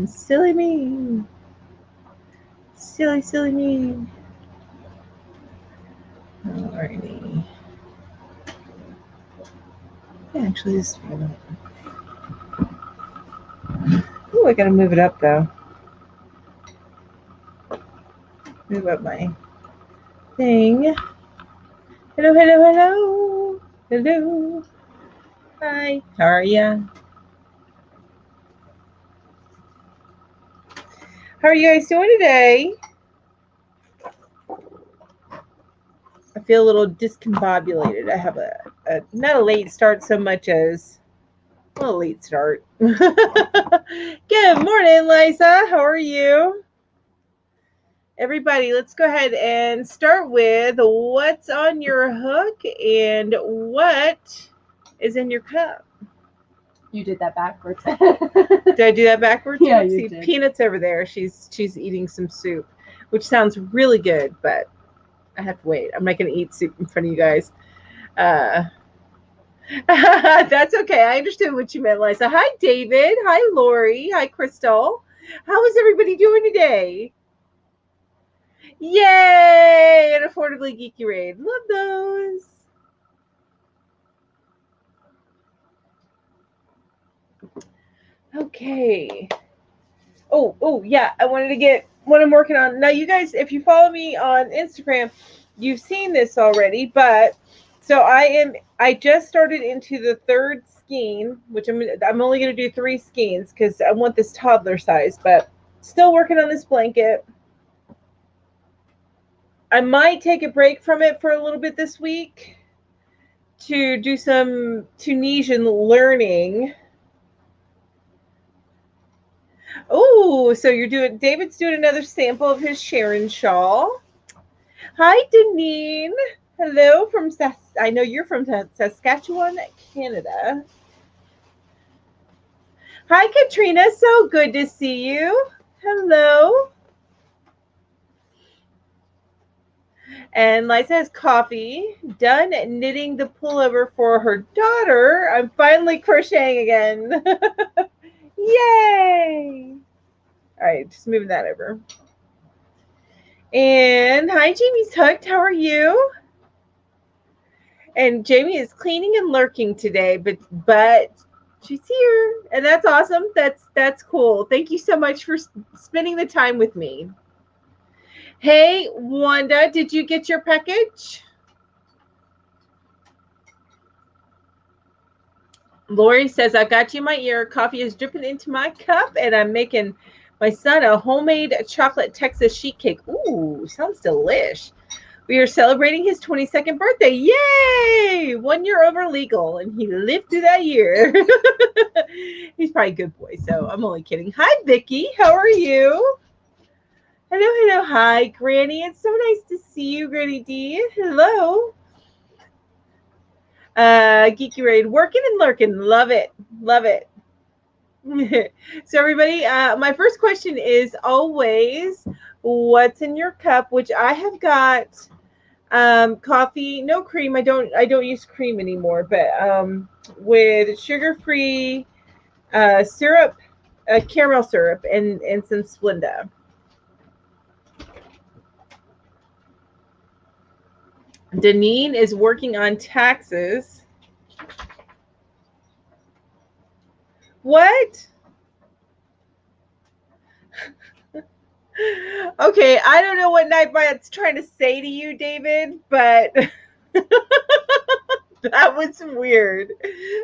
Silly me. Silly, silly me. Alrighty. Actually, this. Oh, I gotta move it up though. Move up my thing. Hello, hello, hello. Hello. Hi. How are ya? How are you guys doing today? I feel a little discombobulated. I have a not a late start so much as a late start. Good morning, Liza. How are you? Everybody, let's go ahead and start with what's on your hook and what is in your cup. You did that backwards. Did I do that backwards? Yeah, you you did. Peanut's over there. She's eating some soup, which sounds really good, but I have to wait. I'm not going to eat soup in front of you guys. That's okay. I understood what you meant, Liza. Hi, David. Hi, Lori. Hi, Crystal. How is everybody doing today? Yay! An affordably geeky raid. Love those. Okay. Oh, yeah. I wanted to get what I'm working on. Now, you guys, if you follow me on Instagram, you've seen this already, but so I just started into the third skein, which I'm only going to do 3 skeins because I want this toddler size, but still working on this blanket. I might take a break from it for a little bit this week to do some Tunisian learning. Oh, so David's doing another sample of his Sharon shawl. Hi, Deneen. Hello from I know you're from Saskatchewan, Canada. Hi, Katrina. So good to see you. Hello. And Liza has coffee. Done knitting the pullover for her daughter. I'm finally crocheting again. Yay! All right, just moving that over. And hi, Jamie's hooked. How are you? And Jamie is cleaning and lurking today, but she's here, and that's awesome. That's cool. Thank you so much for spending the time with me. Hey, Wanda, did you get your package? Lori says, I got you in my ear. Coffee is dripping into my cup, and I'm making my son a homemade chocolate Texas sheet cake. Ooh, sounds delish. We are celebrating his 22nd birthday. Yay! 1 year over legal, and he lived through that year. He's probably a good boy, so I'm only kidding. Hi, Vicky. How are you? Hello. Hi, Granny. It's so nice to see you, Granny D. Hello. Geeky Raid, working and lurking. Love it. So everybody, my first question is always, what's in your cup? Which I have got coffee, no cream. I don't use cream anymore, but with sugar-free syrup, caramel syrup, and some Splenda. Deneen is working on taxes. What? Okay, I don't know what Nightbite's trying to say to you, David, but that was weird.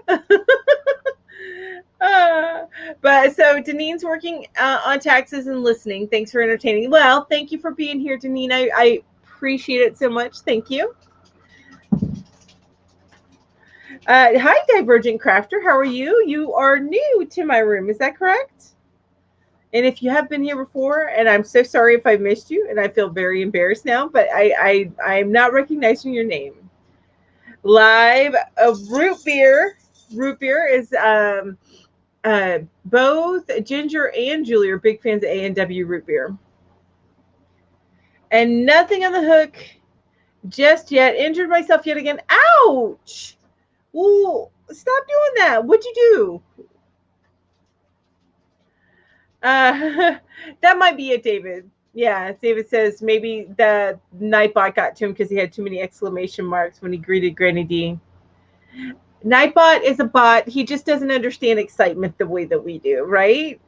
But so Deneen's working on taxes and listening. Thanks for entertaining. Well, thank you for being here, Deneen. I appreciate it so much. Thank you. Hi, Divergent Crafter. How are you? You are new to my room. Is that correct? And if you have been here before, and I'm so sorry if I missed you, and I feel very embarrassed now, but I'm not recognizing your name. Live root beer. Root beer is both Ginger and Julie are big fans of A&W root beer. And nothing on the hook just yet. Injured myself yet again. Ouch! Ooh, stop doing that. What'd you do? That might be it, David. Yeah, David says maybe the Nightbot got to him because he had too many exclamation marks when he greeted Granny D. Nightbot is a bot. He just doesn't understand excitement the way that we do, right?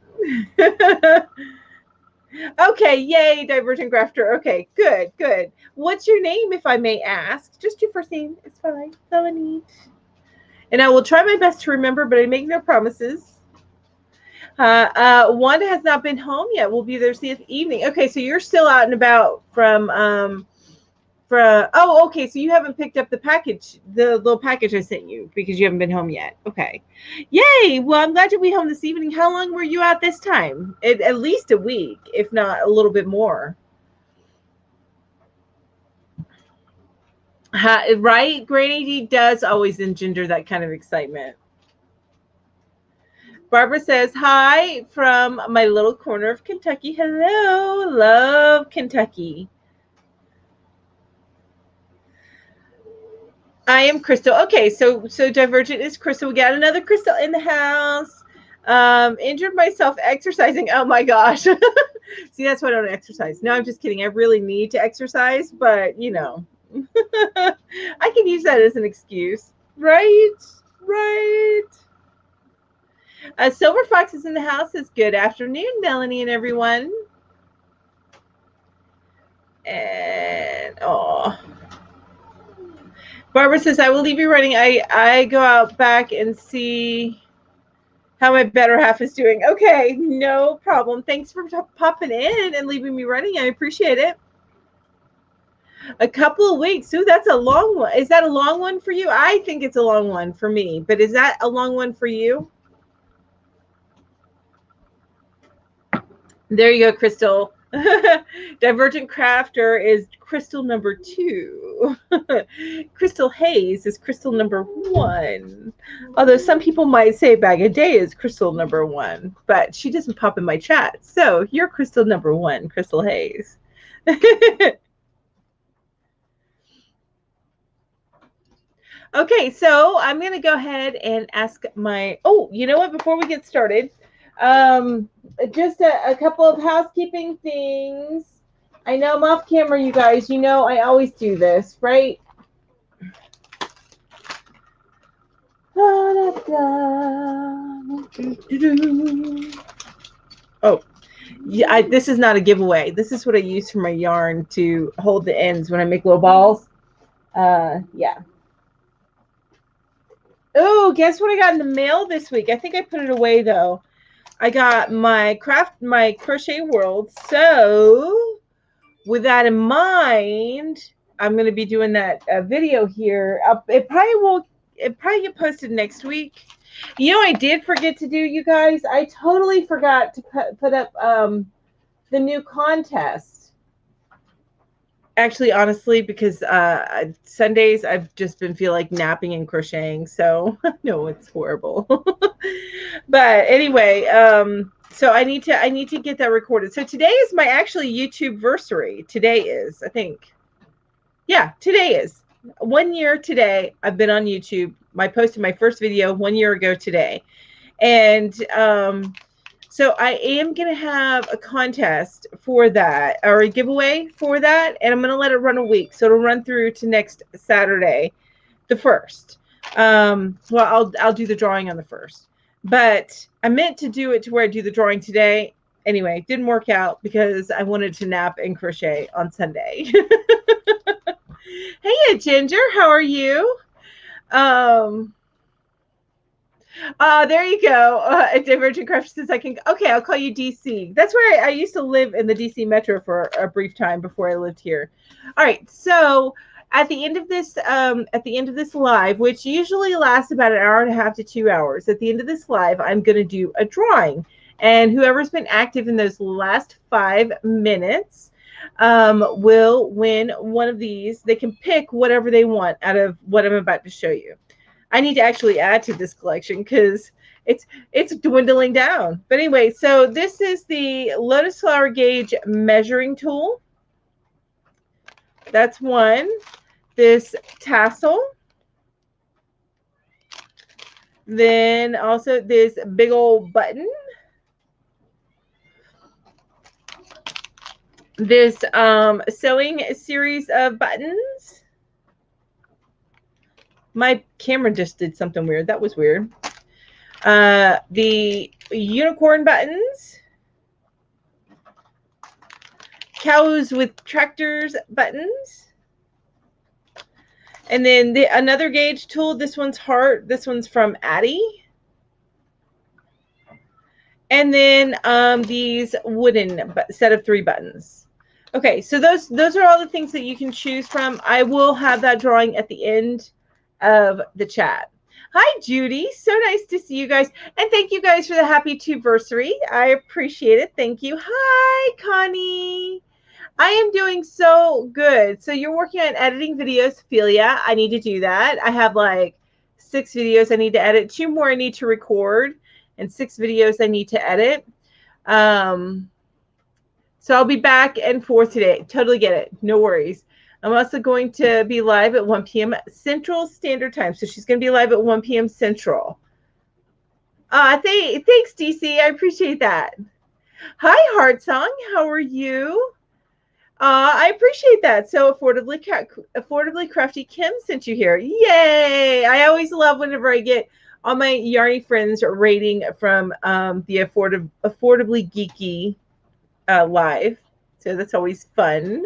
Okay, yay, Divergent Grafter. Okay, good, good. What's your name, if I may ask? Just your first name. It's fine. Melanie. And I will try my best to remember, but I make no promises. Wanda has not been home yet. We'll be there this evening. Okay, so you're still out and about from oh, okay, so you haven't picked up the package, the little package I sent you because you haven't been home yet. Okay. Yay. Well, I'm glad you'll be home this evening. How long were you out this time? At least a week, if not a little bit more. Right? Granny D does always engender that kind of excitement. Barbara says, hi from my little corner of Kentucky. Hello. Love Kentucky. I am Crystal. Okay, so Divergent is Crystal. We got another Crystal in the house. Injured myself exercising. Oh my gosh. See, that's why I don't exercise. No, I'm just kidding. I really need to exercise, but you know, I can use that as an excuse. Right? Right. Silver Fox is in the house. Says good afternoon, Melanie and everyone. And oh, Barbara says I will leave you running. I go out back and see how my better half is doing. Okay, no problem. Thanks for popping in and leaving me running. I appreciate it. A couple of weeks. Ooh, that's a long one. Is that a long one for you? I think it's a long one for me, but is that a long one for you? There you go, Crystal. Divergent Crafter is Crystal number 2. Crystal Hayes is Crystal number 1. Although some people might say Bag a Day is Crystal number 1, but she doesn't pop in my chat. So you're Crystal number 1, Crystal Hayes. Okay, so I'm going to go ahead and ask my, oh, you know what, before we get started, just a couple of housekeeping things. I know I'm off camera, you guys. You know I always do this, right? Oh, yeah, this is not a giveaway. This is what I use for my yarn to hold the ends when I make little balls. Yeah. Oh, guess what I got in the mail this week? I think I put it away, though. I got my Crochet World. So with that in mind, I'm going to be doing that video here. It probably get posted next week. You know, I did forget to do, you guys. I totally forgot to put up the new contest. Actually, honestly, because Sundays I've just been feeling like napping and crocheting, so no, it's horrible. But anyway, so I need to get that recorded. So today is my actually YouTube versary. Today is, I think, yeah, today is 1 year today. I've been on YouTube. I posted my first video 1 year ago today, and so I am going to have a contest for that, or a giveaway for that, and I'm going to let it run a week. So it'll run through to next Saturday, the 1st. Well, I'll do the drawing on the 1st. But I meant to do it to where I do the drawing today. Anyway, didn't work out because I wanted to nap and crochet on Sunday. Hey, Ginger, how are you? There you go. Divergent Craft says I can. Okay, I'll call you DC. That's where I used to live, in the DC metro for a brief time before I lived here. All right, so at the end of this live, which usually lasts about an hour and a half to 2 hours, at the end of this live, I'm going to do a drawing, and whoever's been active in those last 5 minutes will win one of these. They can pick whatever they want out of what I'm about to show you. I need to actually add to this collection because it's dwindling down. But anyway, so this is the Lotus Flower Gauge measuring tool. That's one. This tassel. Then also this big old button. this sewing series of buttons. My camera just did something weird. That was weird. The unicorn buttons. Cows with tractors buttons. And then another gauge tool. This one's heart. This one's from Addie. And then these wooden set of 3 buttons. Okay, so those are all the things that you can choose from. I will have that drawing at the end of the chat. Hi, Judy. So nice to see you guys. And thank you guys for the happy tubersary. I appreciate it. Thank you. Hi, Connie. I am doing so good. So you're working on editing videos, Ophelia. I need to do that. I have like 6 videos I need to edit, 2 more I need to record, and 6 videos I need to edit. So I'll be back and forth today. Totally get it. No worries. I'm also going to be live at 1 p.m. Central Standard Time. So she's going to be live at 1 p.m. Central. Thanks, DC. I appreciate that. Hi, Heart Song. How are you? I appreciate that. So affordably crafty Kim sent you here. Yay! I always love whenever I get all my Yarny friends rating from the affordably geeky live. So that's always fun.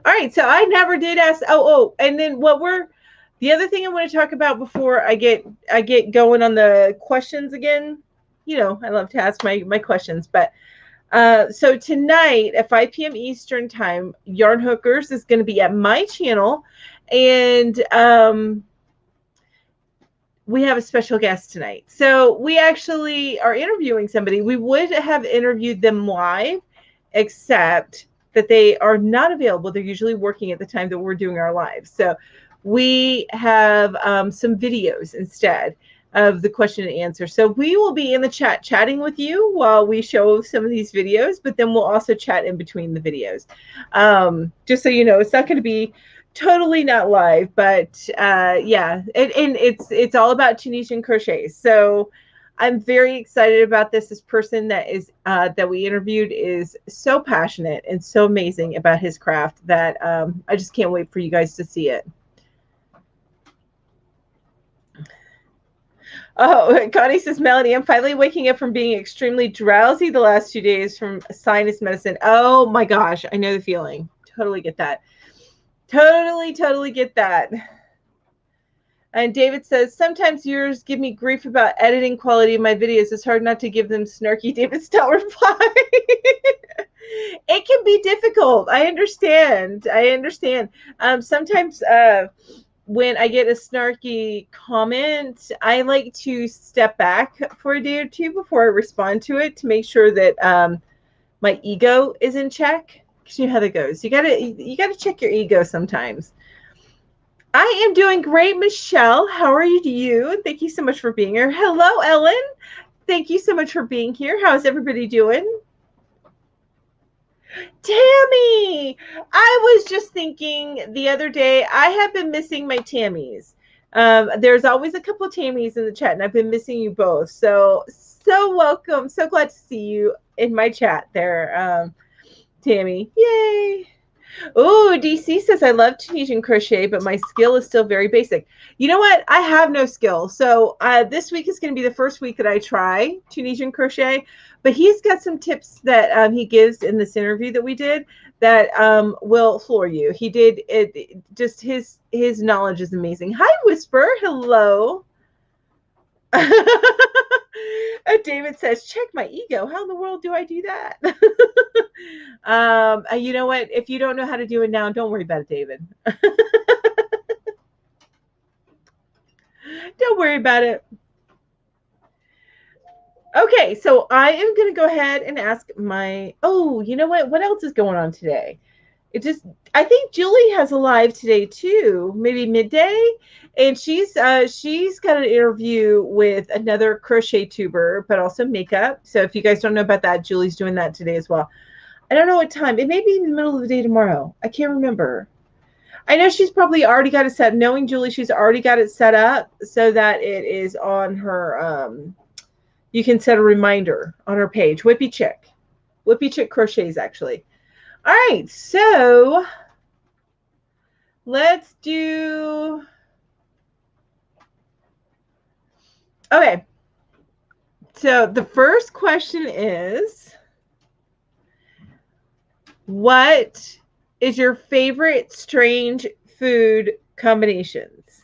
All right, so I never did ask. And then the other thing I want to talk about before I get going on the questions again. You know, I love to ask my questions, but so tonight at 5 p.m. Eastern time, Yarn Hookers is going to be at my channel, and we have a special guest tonight. So we actually are interviewing somebody. We would have interviewed them live, except that they are not available. They're usually working at the time that we're doing our live. So we have some videos instead of the question and answer. So we will be in the chat chatting with you while we show some of these videos, but then we'll also chat in between the videos. Just so you know, it's not going to be totally not live, but yeah, and it's all about Tunisian crochet. So I'm very excited about this. This person that we interviewed is so passionate and so amazing about his craft that I just can't wait for you guys to see it. Oh, Connie says, Melanie, I'm finally waking up from being extremely drowsy the last 2 days from sinus medicine. Oh my gosh, I know the feeling. Totally get that. Totally get that. And David says, sometimes viewers give me grief about editing quality of my videos. It's hard not to give them snarky David style reply. It can be difficult. I understand. Sometimes when I get a snarky comment, I like to step back for a day or two before I respond to it to make sure that my ego is in check. Because you know how that goes. You gotta check your ego sometimes. I am doing great, Michelle. How are you? Thank you so much for being here. Hello, Ellen. Thank you so much for being here. How's everybody doing? Tammy, I was just thinking the other day, I have been missing my Tammys. There's always a couple of Tammys in the chat, and I've been missing you both. So welcome. So glad to see you in my chat there, Tammy. Yay. Oh, DC says, I love Tunisian crochet, but my skill is still very basic. You know what? I have no skill. So this week is going to be the first week that I try Tunisian crochet, but he's got some tips that he gives in this interview that we did that will floor you. He did it. Just his knowledge is amazing. Hi, Whisper. Hello. David says, check my ego. How in the world do I do that? You know what? If you don't know how to do it now, don't worry about it, David. Don't worry about it. Okay, so I am going to go ahead and ask you know what? What else is going on today? I think Julie has a live today too, maybe midday, and she's got an interview with another crochet tuber, but also makeup. So if you guys don't know about that, Julie's doing that today as well. I don't know what time. It may be in the middle of the day tomorrow. I can't remember. I know she's probably already got it set. Knowing Julie, she's already got it set up so that it is on her. You can set a reminder on her page. Whippy Chick Crochets, actually. All right, so let's do, okay. So the first question is, what is your favorite strange food combinations?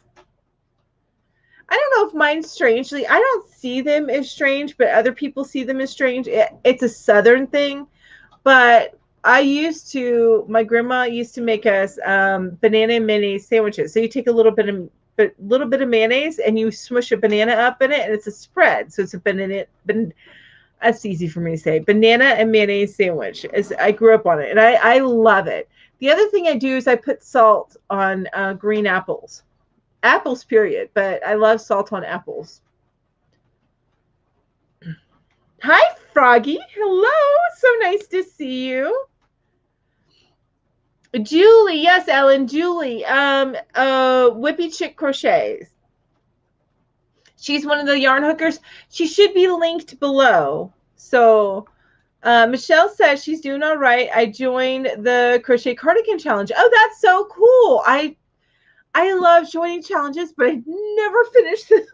I don't know if mine's strangely, I don't see them as strange, but other people see them as strange. It's a Southern thing, but my grandma used to make us banana and mayonnaise sandwiches. So you take a little bit of mayonnaise and you smush a banana up in it, and it's a spread. So it's a banana. That's easy for me to say. Banana and mayonnaise sandwich. I grew up on it, and I love it. The other thing I do is I put salt on green apples. Apples, period. But I love salt on apples. Hi, Froggy. Hello. So nice to see you. Julie, yes, Ellen, Julie. Whippy Chick Crochets. She's one of the yarn hookers. She should be linked below. So Michelle says she's doing all right. I joined the Crochet Cardigan Challenge. Oh, that's so cool. I love joining challenges, but I never finish them.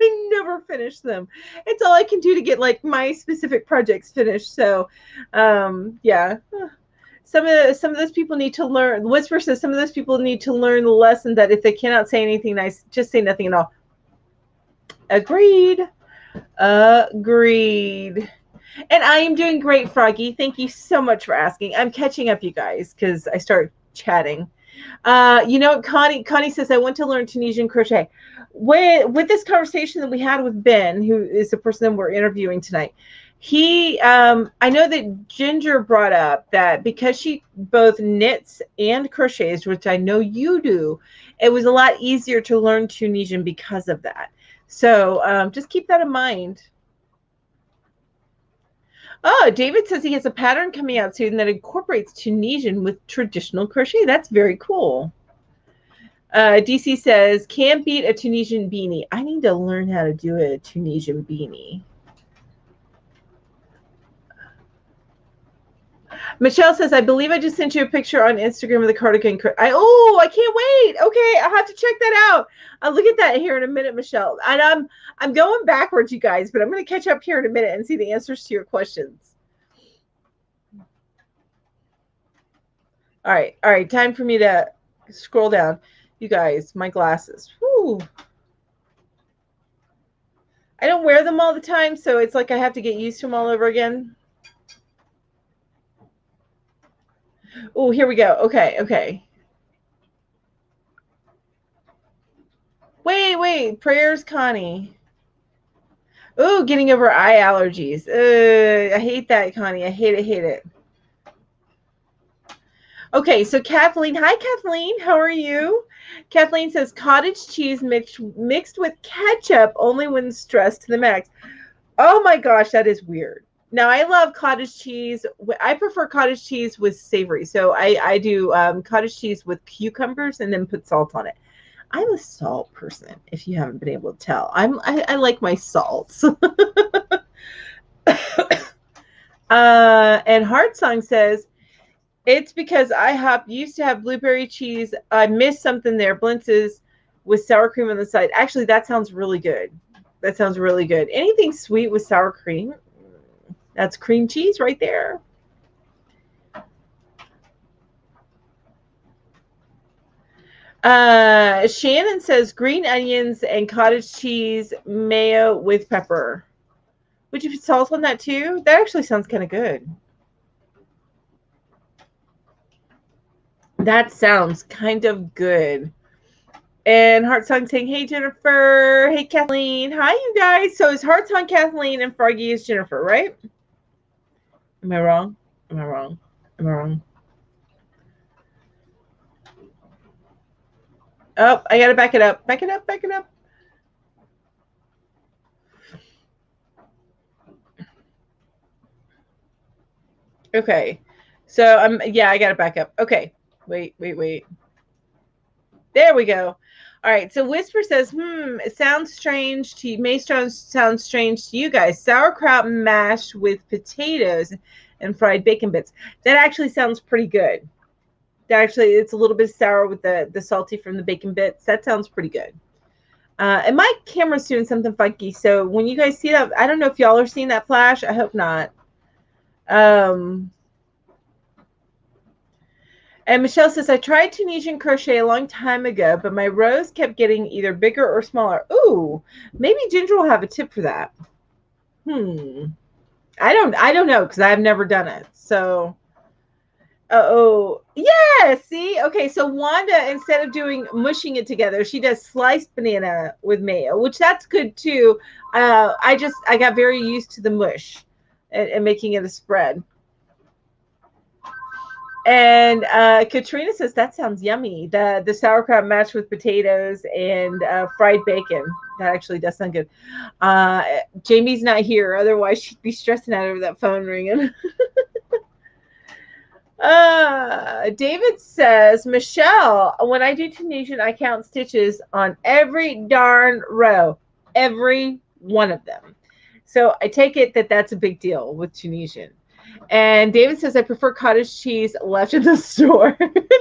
I never finish them. It's all I can do to get like my specific projects finished. So yeah. Some of those people need to learn. Whisper says some of those people need to learn the lesson that if they cannot say anything nice, just say nothing at all. Agreed. Agreed. And I am doing great, Froggy. Thank you so much for asking. I'm catching up, you guys, because I started chatting. You know, Connie says, I want to learn Tunisian crochet. With this conversation that we had with Ben, who is the person that we're interviewing tonight, I know that Ginger brought up that because she both knits and crochets, which I know you do, it was a lot easier to learn Tunisian because of that. So just keep that in mind. Oh, David says he has a pattern coming out soon that incorporates Tunisian with traditional crochet. That's very cool. DC says, can't beat a Tunisian beanie. I need to learn how to do a Tunisian beanie. Michelle says, I believe I just sent you a picture on Instagram of the cardigan. I can't wait. Okay, I'll have to check that out. I'll look at that here in a minute, Michelle. And I'm going backwards, you guys, but I'm going to catch up here in a minute and see the answers to your questions. All right. Time for me to scroll down. You guys, my glasses. Whew. I don't wear them all the time, so it's like I have to get used to them all over again. Oh, here we go. Okay. Wait. Prayers, Connie. Oh, getting over eye allergies. I hate that, Connie. I hate it. Okay, so Kathleen. Hi, Kathleen. How are you? Kathleen says cottage cheese mixed with ketchup only when stressed to the max. Oh my gosh, that is weird. Now, I love cottage cheese. I prefer cottage cheese with savory. So I do cottage cheese with cucumbers and then put salt on it. I'm a salt person, if you haven't been able to tell. I like my salts. And Heart Song says, it's because IHOP used to have blueberry cheese. I missed something there. Blintzes with sour cream on the side. Actually, that sounds really good. That sounds really good. Anything sweet with sour cream. That's cream cheese right there. Shannon says green onions and cottage cheese mayo with pepper. Would you put salt on that too? That actually sounds kind of good. That sounds kind of good. And Heart Song saying, hey, Jennifer. Hey, Kathleen. Hi, you guys. So it's Heart Song, Kathleen, and Froggy is Jennifer, right? Am I wrong? Oh, I got to back it up. Back it up. Okay. So I got to back up. Okay. Wait. There we go. All right. So Whisper says, it sounds strange to you. May sound strange to you guys. Sauerkraut mashed with potatoes and fried bacon bits. That actually sounds pretty good. That actually, it's a little bit sour with the salty from the bacon bits. That sounds pretty good. And my camera's doing something funky, so when you guys see that, I don't know if y'all are seeing that flash. I hope not. And Michelle says, I tried Tunisian crochet a long time ago, but my rows kept getting either bigger or smaller. Ooh, maybe Ginger will have a tip for that. I don't know, because I've never done it. So, yeah, see? Okay, so Wanda, instead of doing mushing it together, she does sliced banana with mayo, which that's good too. I got very used to the mush and making it a spread. And Katrina says, that sounds yummy. The sauerkraut mashed with potatoes and fried bacon. That actually does sound good. Jamie's not here. Otherwise, she'd be stressing out over that phone ringing. David says, Michelle, when I do Tunisian, I count stitches on every darn row. Every one of them. So I take it that that's a big deal with Tunisian. And David says, I prefer cottage cheese left in the store.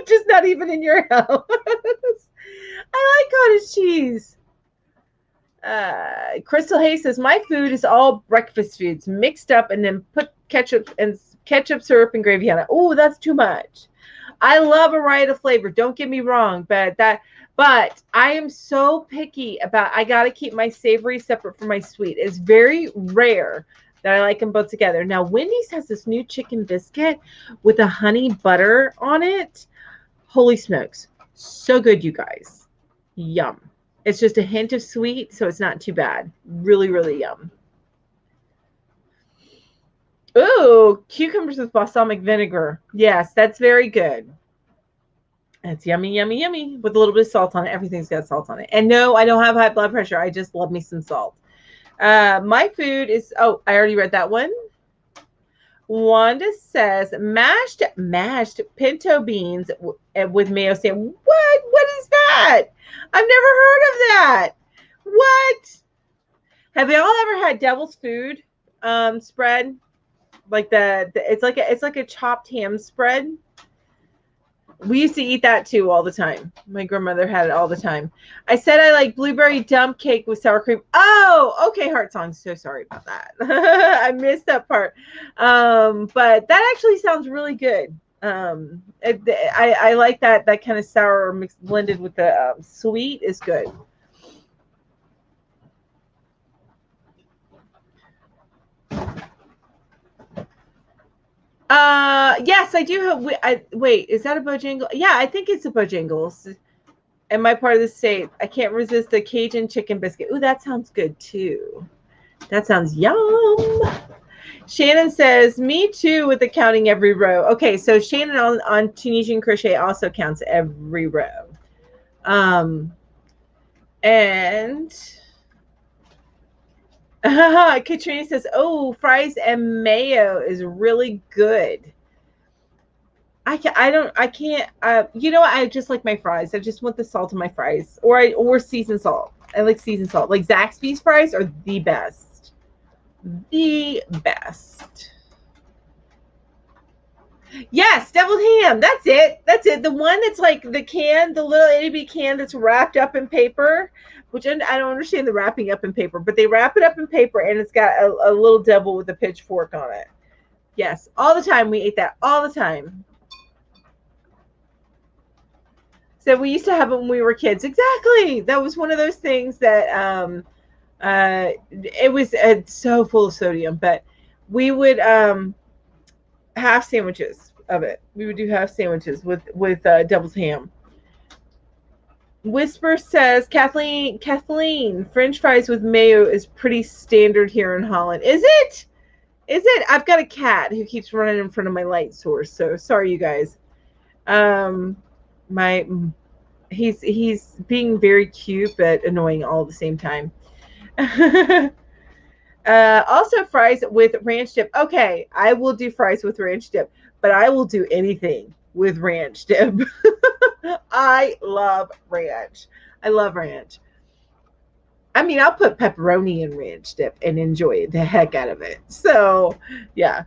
Just not even in your house. I like cottage cheese. Crystal Hayes says, my food is all breakfast foods mixed up and then put ketchup, syrup, and gravy on it. Oh, that's too much. I love a variety of flavor. Don't get me wrong, but I am so picky about, I got to keep my savory separate from my sweet. It's very rare that I like them both together. Now, Wendy's has this new chicken biscuit with a honey butter on it. Holy smokes. So good, you guys. Yum. It's just a hint of sweet, so it's not too bad. Really, really yum. Ooh, cucumbers with balsamic vinegar. Yes, that's very good. It's yummy, yummy, yummy. With a little bit of salt on it. Everything's got salt on it. And no, I don't have high blood pressure. I just love me some salt. My food is, I already read that one. Wanda says mashed pinto beans with mayo sandwich. What is that? I've never heard of that. What? Have y'all ever had Devil's Food spread? Like it's like a chopped ham spread. We used to eat that too all the time. My grandmother had it all the time. I said I like blueberry dump cake with sour cream. Oh, okay, Heart Song. So sorry about that. I missed that part. But that actually sounds really good. I like that kind of sour mixed blended with the sweet is good. Yes, I do have. Wait, is that a Bojangles? Yeah, I think it's a Bojangles. In my part of the state, I can't resist the Cajun chicken biscuit. Ooh, that sounds good too. That sounds yum. Shannon says, me too with the counting every row. Okay, so Shannon on Tunisian crochet also counts every row. And Katrina says, oh, fries and mayo is really good. I can't. You know, I just like my fries. I just want the salt in my fries, or seasoned salt. I like seasoned salt. Like Zaxby's fries are the best. The best. Yes, deviled ham. That's it. That's it. The one that's like the little itty can that's wrapped up in paper, which I don't understand the wrapping up in paper, but they wrap it up in paper and it's got a little devil with a pitchfork on it. Yes, all the time we ate that. All the time. So we used to have it when we were kids. Exactly. That was one of those things that it was so full of sodium, but we would half sandwiches of it. We would do half sandwiches with devil's ham. Whisper says, Kathleen, French fries with mayo is pretty standard here in Holland. Is it? Is it? I've got a cat who keeps running in front of my light source, so sorry, you guys. He's being very cute but annoying all at the same time. Also fries with ranch dip. Okay, I will do fries with ranch dip, but I will do anything with ranch dip. I love ranch. I love ranch. I mean, I'll put pepperoni in ranch dip and enjoy the heck out of it. So, yeah.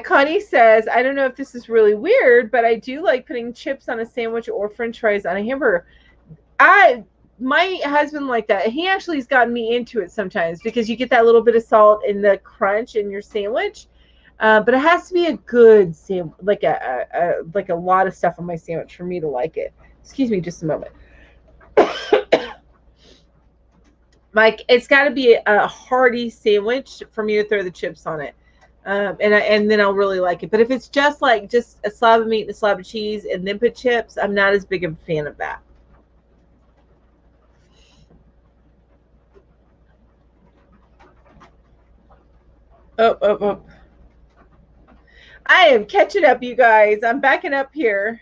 Connie says, I don't know if this is really weird, but I do like putting chips on a sandwich or french fries on a hamburger. My husband like that. He actually has gotten me into it sometimes because you get that little bit of salt in the crunch in your sandwich. But it has to be a good sandwich, like a lot of stuff on my sandwich for me to like it. Excuse me, just a moment. Like it's got to be a hearty sandwich for me to throw the chips on it. And then I'll really like it. But if it's just like just a slab of meat and a slab of cheese and then put chips, I'm not as big of a fan of that. Oh. I am catching up, you guys. I'm backing up here.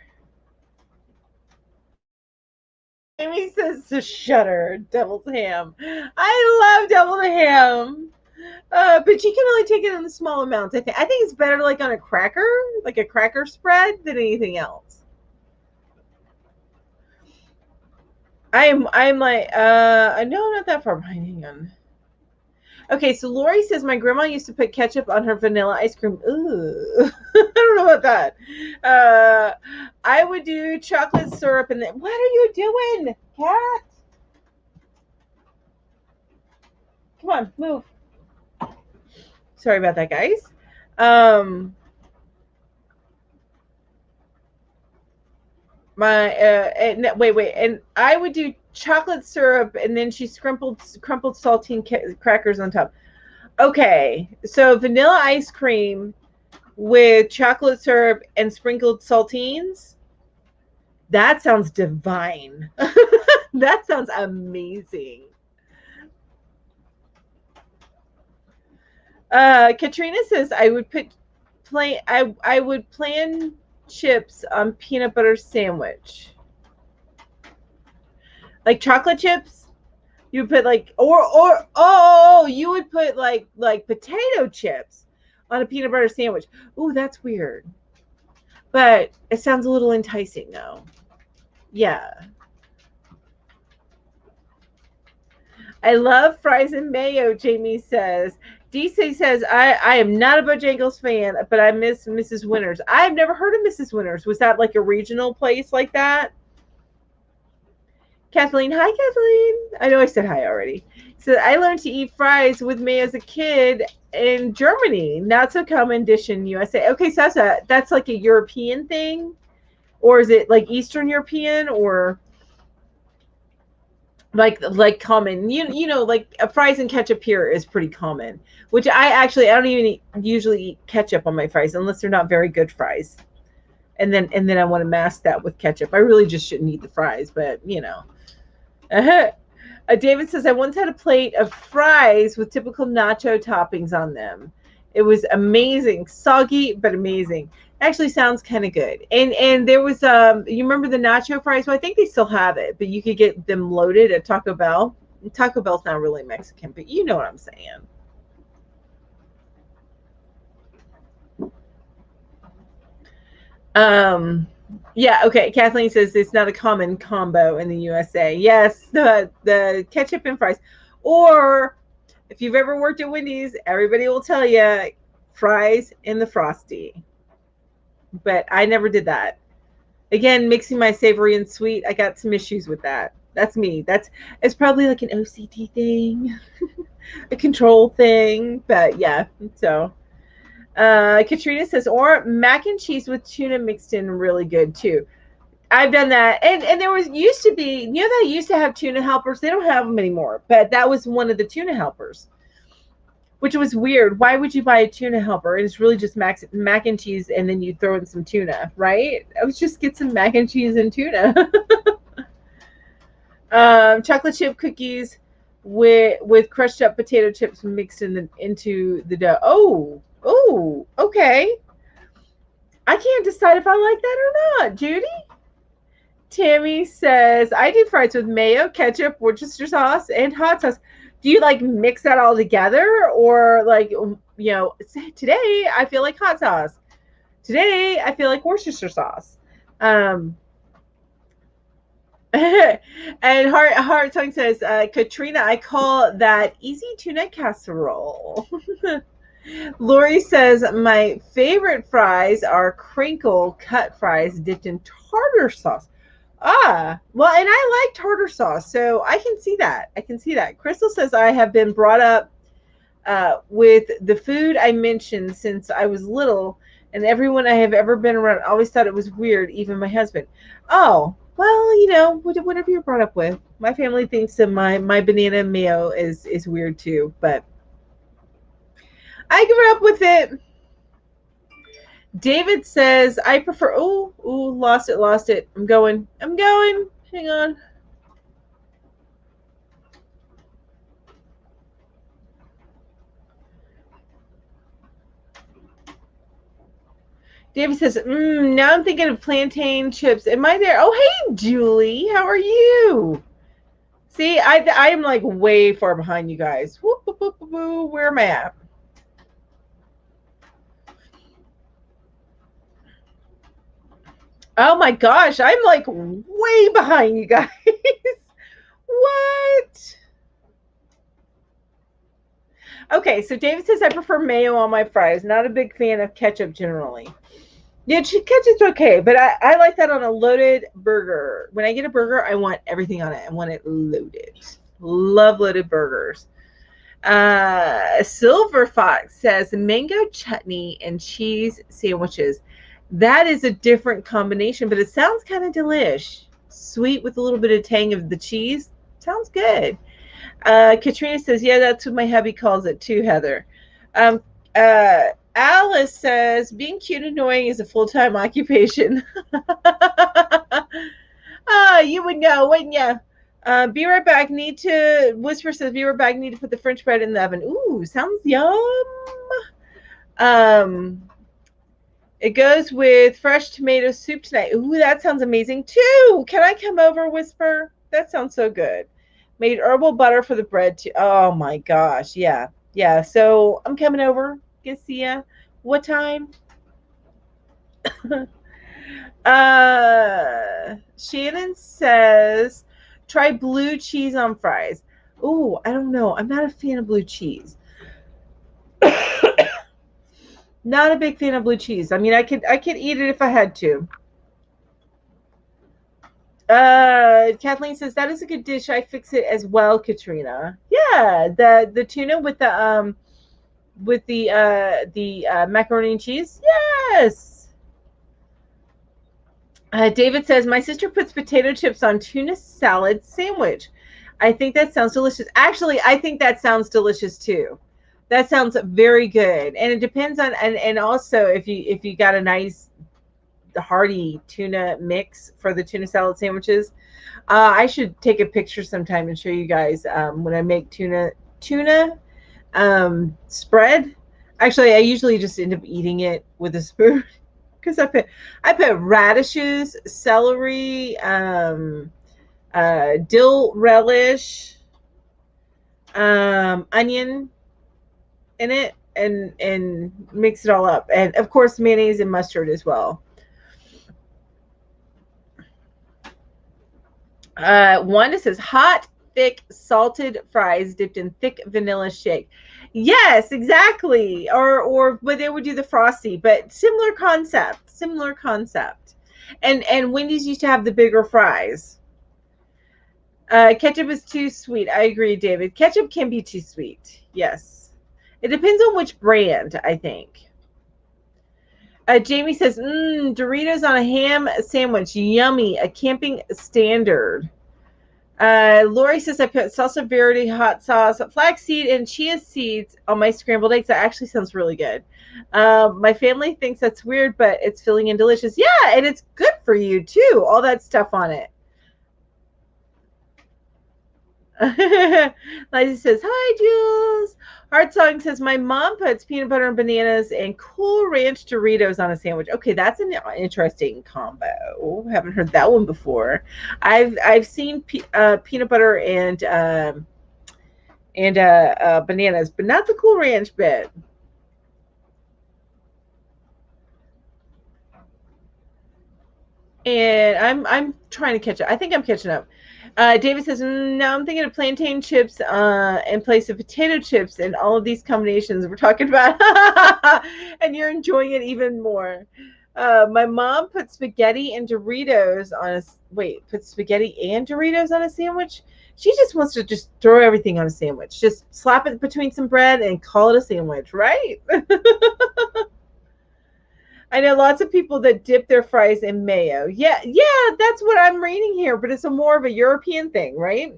Amy says to shudder, deviled ham. I love deviled ham. But you can only take it in small amounts. I think it's better like on a cracker, like a cracker spread, than anything else. I'm like no, not that far behind. Hang on. Okay, so Lori says my grandma used to put ketchup on her vanilla ice cream. Ooh, I don't know about that. I would do chocolate syrup and then. What are you doing, cat? Come on, move. Sorry about that, guys. Wait, and I would do chocolate syrup and then she crumpled saltine crackers on top. Okay, so vanilla ice cream with chocolate syrup and sprinkled saltines. That sounds divine. That sounds amazing. Katrina says I would I would plan chips on peanut butter sandwich. Like chocolate chips? You put like you would put like potato chips on a peanut butter sandwich. Ooh, that's weird. But it sounds a little enticing though. Yeah. I love fries and mayo, Jamie says. DC says, I am not a Bojangles fan, but I miss Mrs. Winters. I've never heard of Mrs. Winters. Was that like a regional place like that? Kathleen, hi, Kathleen. I know I said hi already. So I learned to eat fries with me as a kid in Germany. Not so common dish in USA. Okay, so that's like a European thing? Or is it like Eastern European or like common you know like fries and ketchup here is pretty common, which I don't even usually eat ketchup on my fries unless they're not very good fries, and then I want to mask that with ketchup. I really just shouldn't eat the fries, but you know. David says I once had a plate of fries with typical nacho toppings on them. It was amazing, soggy but amazing. Actually sounds kind of good. And there was you remember the nacho fries? Well, I think they still have it, but you could get them loaded at Taco Bell. Taco Bell's not really Mexican, but you know what I'm saying. Yeah, okay. Kathleen says it's not a common combo in the USA. Yes, the ketchup and fries. Or if you've ever worked at Wendy's, everybody will tell you fries in the Frosty. But I never did that. Again, mixing my savory and sweet, I got some issues with that. That's me. It's probably like an OCD thing, a control thing. But yeah, so Katrina says, or mac and cheese with tuna mixed in, really good too. I've done that, and there used to be, you know, they used to have tuna helpers. They don't have them anymore, but that was one of the tuna helpers, which was weird. Why would you buy a tuna helper? It's really just mac and cheese, and then you throw in some tuna, right? I would just get some mac and cheese and tuna. Chocolate chip cookies with crushed up potato chips mixed into the dough. Oh, okay. I can't decide if I like that or not, Judy. Tammy says, I do fries with mayo, ketchup, Worcester sauce, and hot sauce. Do you like mix that all together? Or like, you know, today I feel like hot sauce. Today I feel like Worcester sauce. And Heart Tongue says, Katrina, I call that easy tuna casserole. Lori says, my favorite fries are crinkle cut fries dipped in tartar sauce. Ah, well, and I like tartar sauce, so I can see that. I can see that. Crystal says, I have been brought up with the food I mentioned since I was little, and everyone I have ever been around always thought it was weird, even my husband. Oh, well, you know, whatever you're brought up with. My family thinks that my banana mayo is weird too, but I grew up with it. David says, I prefer, lost it. I'm going. Hang on. David says, now I'm thinking of plantain chips. Am I there? Oh, hey, Julie. How are you? See, I am like way far behind you guys. Whoop, whoop, whoop, whoop, where am I at? Oh my gosh, I'm like way behind you guys. What? Okay, so David says I prefer mayo on my fries. Not a big fan of ketchup generally. Yeah, ketchup's okay, but I like that on a loaded burger. When I get a burger, I want everything on it. I want it loaded. Love loaded burgers. Silver Fox says mango chutney and cheese sandwiches. That is a different combination, but it sounds kind of delish. Sweet with a little bit of tang of the cheese. Sounds good. Katrina says, yeah, that's what my hubby calls it too, Heather. Um, Alice says, being cute and annoying is a full-time occupation. You would know, wouldn't you? Be right back. Whisper says, be right back. Need to put the French bread in the oven. Ooh, sounds yum. It goes with fresh tomato soup tonight. Ooh, that sounds amazing too. Can I come over, Whisper? That sounds so good. Made herbal butter for the bread too. Oh my gosh, yeah. Yeah, so I'm coming over. Get to see ya. What time? Shannon says, try blue cheese on fries. Ooh, I don't know. I'm not a fan of blue cheese. Not a big fan of blue cheese. I mean, I could eat it if I had to. Kathleen says that is a good dish. I fix it as well, Katrina. Yeah, the tuna with the macaroni and cheese. Yes. David says my sister puts potato chips on tuna salad sandwich. I think that sounds delicious. Actually, I think that sounds delicious too. That sounds very good. And it depends on and also if you got a nice hearty tuna mix for the tuna salad sandwiches. I should take a picture sometime and show you guys when I make tuna spread. Actually, I usually just end up eating it with a spoon because I put radishes, celery, dill relish, onion in it, and mix it all up, and of course mayonnaise and mustard as well. Wanda says hot, thick, salted fries dipped in thick vanilla shake. Yes, exactly. Or but they would do the frosty, but similar concept. Similar concept. And Wendy's used to have the bigger fries. Ketchup is too sweet. I agree, David. Ketchup can be too sweet. Yes. It depends on which brand, I think. Jamie says, Doritos on a ham sandwich. Yummy. A camping standard. Lori says, I put salsa verde, hot sauce, flaxseed, and chia seeds on my scrambled eggs. That actually sounds really good. My family thinks that's weird, but it's filling and delicious. Yeah, and it's good for you, too. All that stuff on it. Liza says, hi, Jules. Heart Song says, my mom puts peanut butter and bananas and Cool Ranch Doritos on a sandwich. Okay, that's an interesting combo. Haven't heard that one before. I've seen peanut butter and bananas, but not the Cool Ranch bit. And I'm trying to catch up. I think I'm catching up. David says, now I'm thinking of plantain chips in place of potato chips and all of these combinations we're talking about. And you're enjoying it even more. My mom put spaghetti and Doritos on a put spaghetti and Doritos on a sandwich. She just wants to just throw everything on a sandwich. Just slap it between some bread and call it a sandwich, right? I know lots of people that dip their fries in mayo. Yeah, that's what I'm reading here, but it's more of a European thing, right?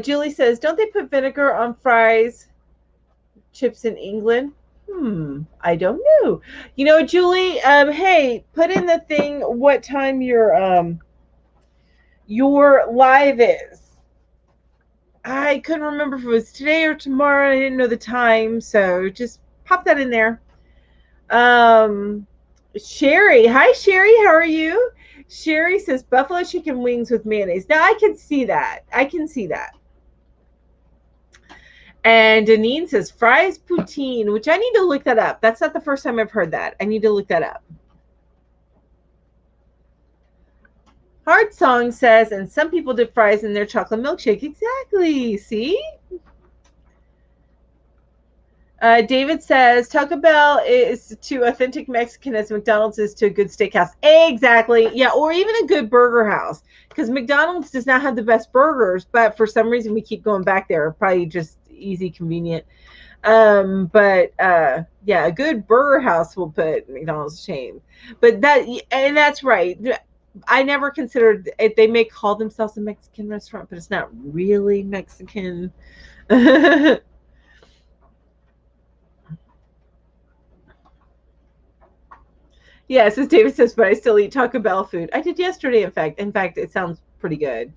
Julie says, don't they put vinegar on fries, chips in England? I don't know. You know, Julie, hey, put in the thing what time your live is. I couldn't remember if it was today or tomorrow. I didn't know the time, so just pop that in there. Sherry. Hi, Sherry. How are you? Sherry says buffalo chicken wings with mayonnaise. Now, I can see that. And Deneen says fries poutine, which I need to look that up. That's not the first time I've heard that. I need to look that up. Heart Song says, and some people dip fries in their chocolate milkshake. Exactly. See? David says Taco Bell is to authentic Mexican as McDonald's is to a good steakhouse. Exactly. Yeah, or even a good burger house. Because McDonald's does not have the best burgers, but for some reason we keep going back there. Probably just easy, convenient. But yeah, a good burger house will put McDonald's to shame. But that's right. I never considered it. They may call themselves a Mexican restaurant, but it's not really Mexican. Yes, as David says, but I still eat Taco Bell food. I did yesterday, in fact. It sounds pretty good.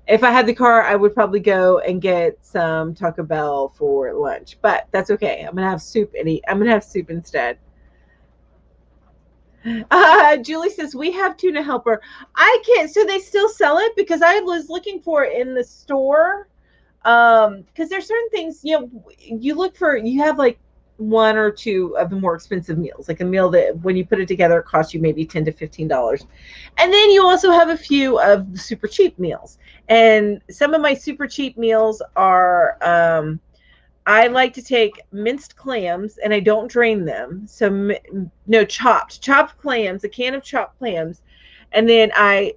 If I had the car, I would probably go and get some Taco Bell for lunch, but that's okay. I'm gonna have soup instead. Julie says we have tuna helper. I can't. So they still sell it because I was looking for it in the store. Because there's certain things you have like one or two of the more expensive meals, like a meal that when you put it together it costs you maybe $10 to $15, and then you also have a few of the super cheap meals. And some of my super cheap meals are I like to take minced clams and I don't drain them. So no, chopped clams, a can of chopped clams, and then I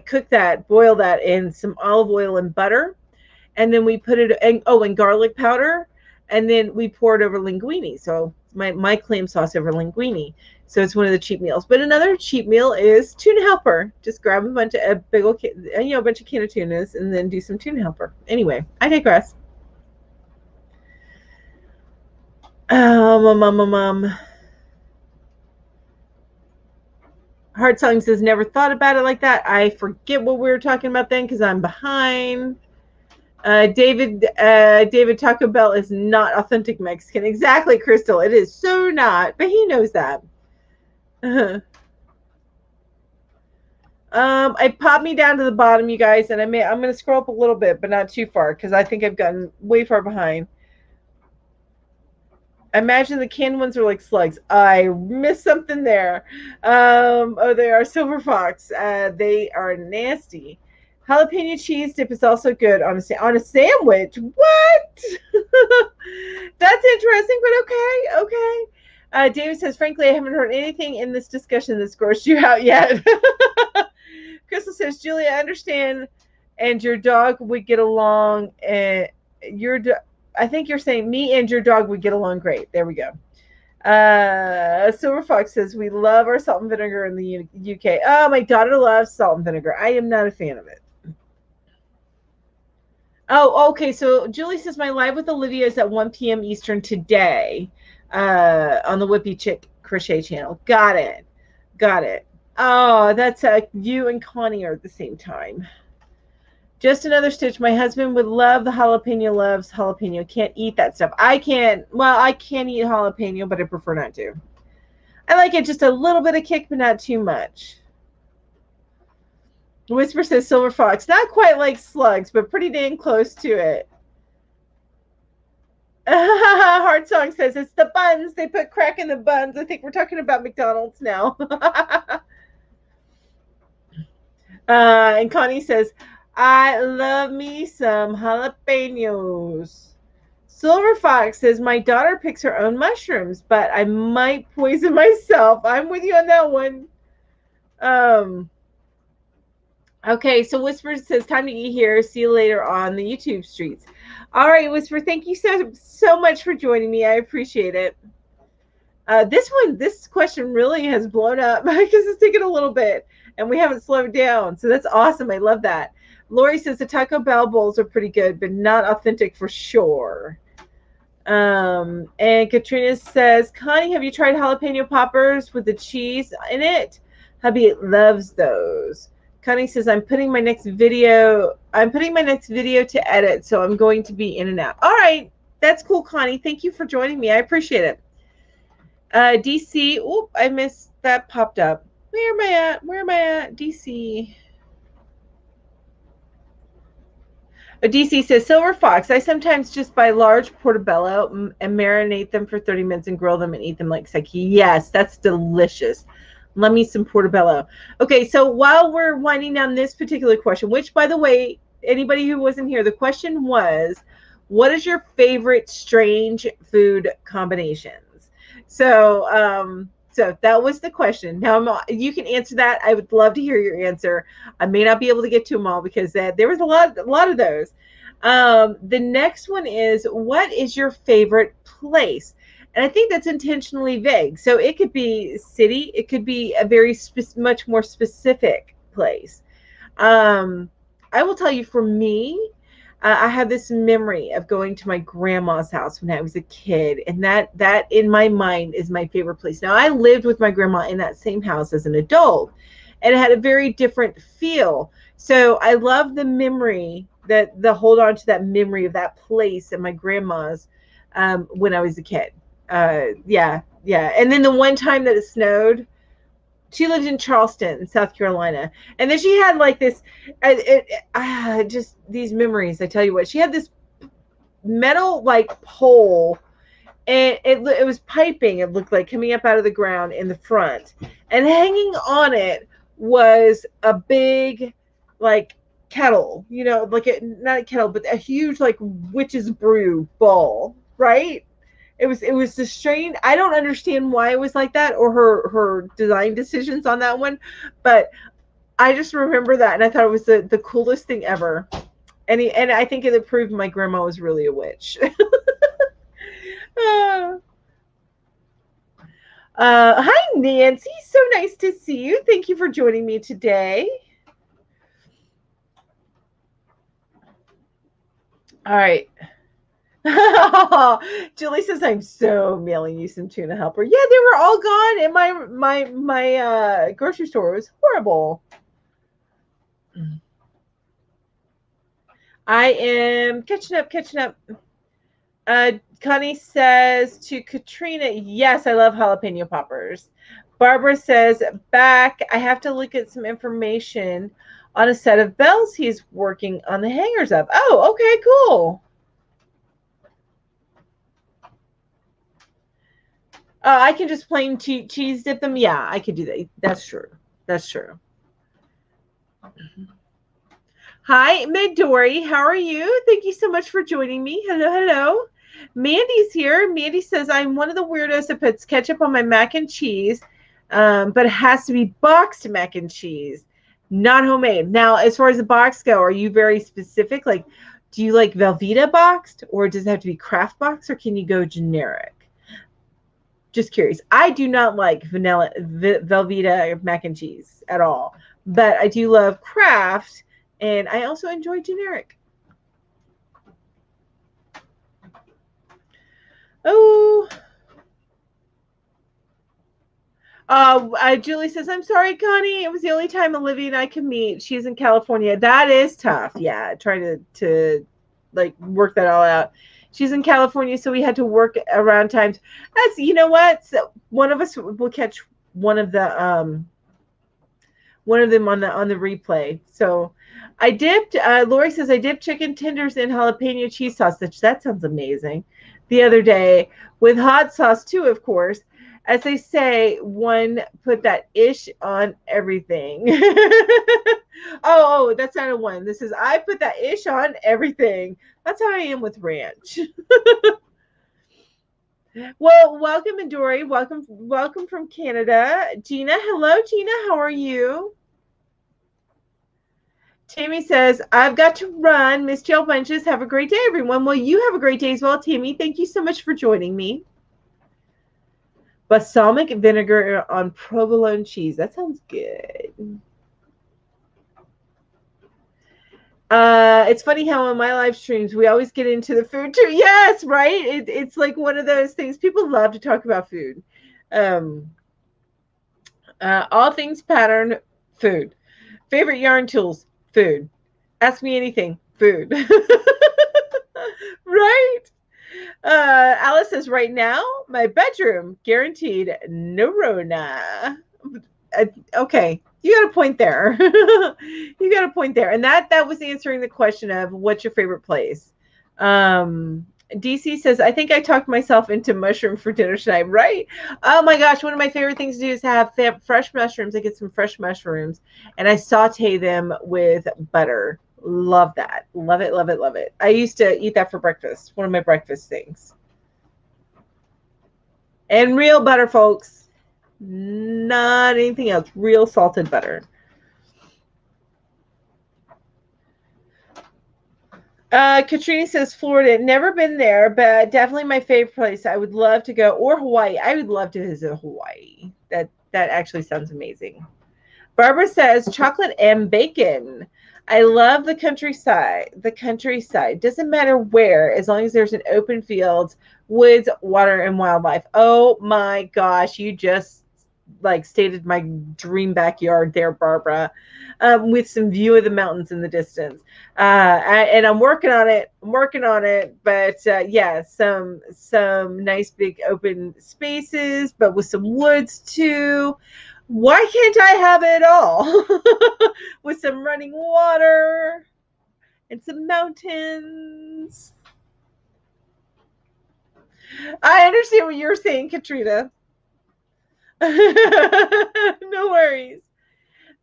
cook that, boil that in some olive oil and butter, and then we put it and garlic powder, and then we pour it over linguine. So my clam sauce over linguine. So it's one of the cheap meals. But another cheap meal is tuna helper. Just grab a bunch of a bunch of can of tunas and then do some tuna helper. Anyway, I digress. Heart Song says never thought about it like that. I forget what we were talking about then because I'm behind. David Taco Bell is not authentic Mexican. Exactly, Crystal. It is so not, but he knows that. I popped me down to the bottom, you guys, and I'm going to scroll up a little bit, but not too far because I think I've gotten way far behind. I imagine the canned ones are like slugs. I missed something there. Oh, they are Silver Fox. They are nasty. Jalapeno cheese dip is also good on a sandwich. What? That's interesting, but okay. David says, frankly, I haven't heard anything in this discussion that's grossed you out yet. Crystal says, Julia, I understand, and your dog would get along. I think you're saying me and your dog would get along great. There we go. Silver Fox says, we love our salt and vinegar in the UK. Oh, my daughter loves salt and vinegar. I am not a fan of it. Oh, okay. So Julie says my live with Olivia is at 1 p.m. Eastern today on the Whippy Chick Crochet channel. Got it. Oh, that's you and Connie are at the same time. Just another stitch. My husband would love the jalapeno, loves jalapeno. Can't eat that stuff. I can eat jalapeno, but I prefer not to. I like it just a little bit of kick, but not too much. Whisper says Silver Fox. Not quite like slugs, but pretty dang close to it. Heart Song says it's the buns. They put crack in the buns. I think we're talking about McDonald's now. And Connie says, I love me some jalapenos. Silver Fox says, my daughter picks her own mushrooms, but I might poison myself. I'm with you on that one. Okay, so Whisper says, time to eat here. See you later on the YouTube streets. All right, Whisper, thank you so much for joining me. I appreciate it. This question really has blown up because it's taken a little bit and we haven't slowed down. So that's awesome. I love that. Lori says the Taco Bell bowls are pretty good, but not authentic for sure. And Katrina says, Connie, have you tried jalapeno poppers with the cheese in it? Hubby loves those. Connie says, I'm putting my next video to edit, so I'm going to be in and out. All right, that's cool, Connie. Thank you for joining me. I appreciate it. DC, oop, I missed that popped up. Where am I at? DC. DC says, Silver Fox, I sometimes just buy large portobello and marinate them for 30 minutes and grill them and eat them like Psyche. Yes, that's delicious. Love me some portobello. Okay, so while we're winding down this particular question, which, by the way, anybody who wasn't here, the question was, what is your favorite strange food combinations? So, so that was the question. Now, you can answer that. I would love to hear your answer. I may not be able to get to them all because there was a lot of those. The next one is, what is your favorite place? And I think that's intentionally vague. So it could be city. It could be a very much more specific place. I will tell you, for me, I have this memory of going to my grandma's house when I was a kid, and that in my mind is my favorite place. Now, I lived with my grandma in that same house as an adult, and it had a very different feel. So I love the memory, the hold on to that memory of that place and my grandma's when I was a kid. Yeah. And then the one time that it snowed, she lived in Charleston, South Carolina. And then she had like this, just these memories. I tell you what, she had this metal like pole, and it was piping. It looked like coming up out of the ground in the front, and hanging on it was a big like kettle, like not a kettle, but a huge like witch's brew bowl, right? It was the strain. I don't understand why it was like that, or her design decisions on that one, but I just remember that, and I thought it was the coolest thing ever. And I think it proved my grandma was really a witch. Hi, Nancy. So nice to see you. Thank you for joining me today. All right. Julie says, I'm so mailing you some tuna helper. Yeah, they were all gone in my grocery store. It was horrible. I am catching up. Connie says to Katrina, yes, I love jalapeno poppers. Barbara says, back, I have to look at some information on a set of bells he's working on the hangers of. Oh, okay, cool. I can just plain cheese dip them. Yeah, I could do that. That's true. Hi, Midori. How are you? Thank you so much for joining me. Hello. Mandy's here. Mandy says, I'm one of the weirdos that puts ketchup on my mac and cheese, but it has to be boxed mac and cheese, not homemade. Now, as far as the box go, are you very specific? Like, do you like Velveeta boxed, or does it have to be Kraft boxed, or can you go generic? Just curious. I do not like Velveeta mac and cheese at all, but I do love Kraft, and I also enjoy generic. Oh. Julie says, I'm sorry, Connie. It was the only time Olivia and I could meet. She's in California. That is tough. Yeah, trying to like work that all out. She's in California, so we had to work around times. That's, you know what? So one of us will catch one of them on the replay. So I dipped. Lori says I dipped chicken tenders in jalapeno cheese sauce. That sounds amazing. The other day with hot sauce too, of course. As they say, one put that ish on everything. Oh, that's not a one. This is I put that ish on everything. That's how I am with ranch. Well, welcome, Midori. Welcome from Canada. Gina, hello, Gina. How are you? Tammy says, I've got to run. Miss Jail Bunches. Have a great day, everyone. Well, you have a great day as well, Tammy. Thank you so much for joining me. Balsamic vinegar on provolone cheese. That sounds good. It's funny how in my live streams we always get into the food too. Yes, right? It's like one of those things. People love to talk about food. All things pattern, food. Favorite yarn tools, food. Ask me anything, food. Right? Alice says, right now, my bedroom, guaranteed no Rona. Okay, you got a point there. You got a point there. And that was answering the question of what's your favorite place. DC says, I think I talked myself into mushroom for dinner tonight, right? Oh my gosh, one of my favorite things to do is have fresh mushrooms. I get some fresh mushrooms and I saute them with butter. Love that. Love it, love it, love it. I used to eat that for breakfast. One of my breakfast things. And real butter, folks. Not anything else. Real salted butter. Katrina says Florida. Never been there, but definitely my favorite place. I would love to go. Or Hawaii. I would love to visit Hawaii. That actually sounds amazing. Barbara says chocolate and bacon. I love the countryside. The countryside. Doesn't matter where, as long as there's an open field, woods, water, and wildlife. Oh my gosh, you just like stated my dream backyard there, Barbara, with some view of the mountains in the distance. And I'm working on it. But yeah, some nice big open spaces, but with some woods too. Why can't I have it all? With some running water and some mountains. I understand what you're saying, Katrina. No worries.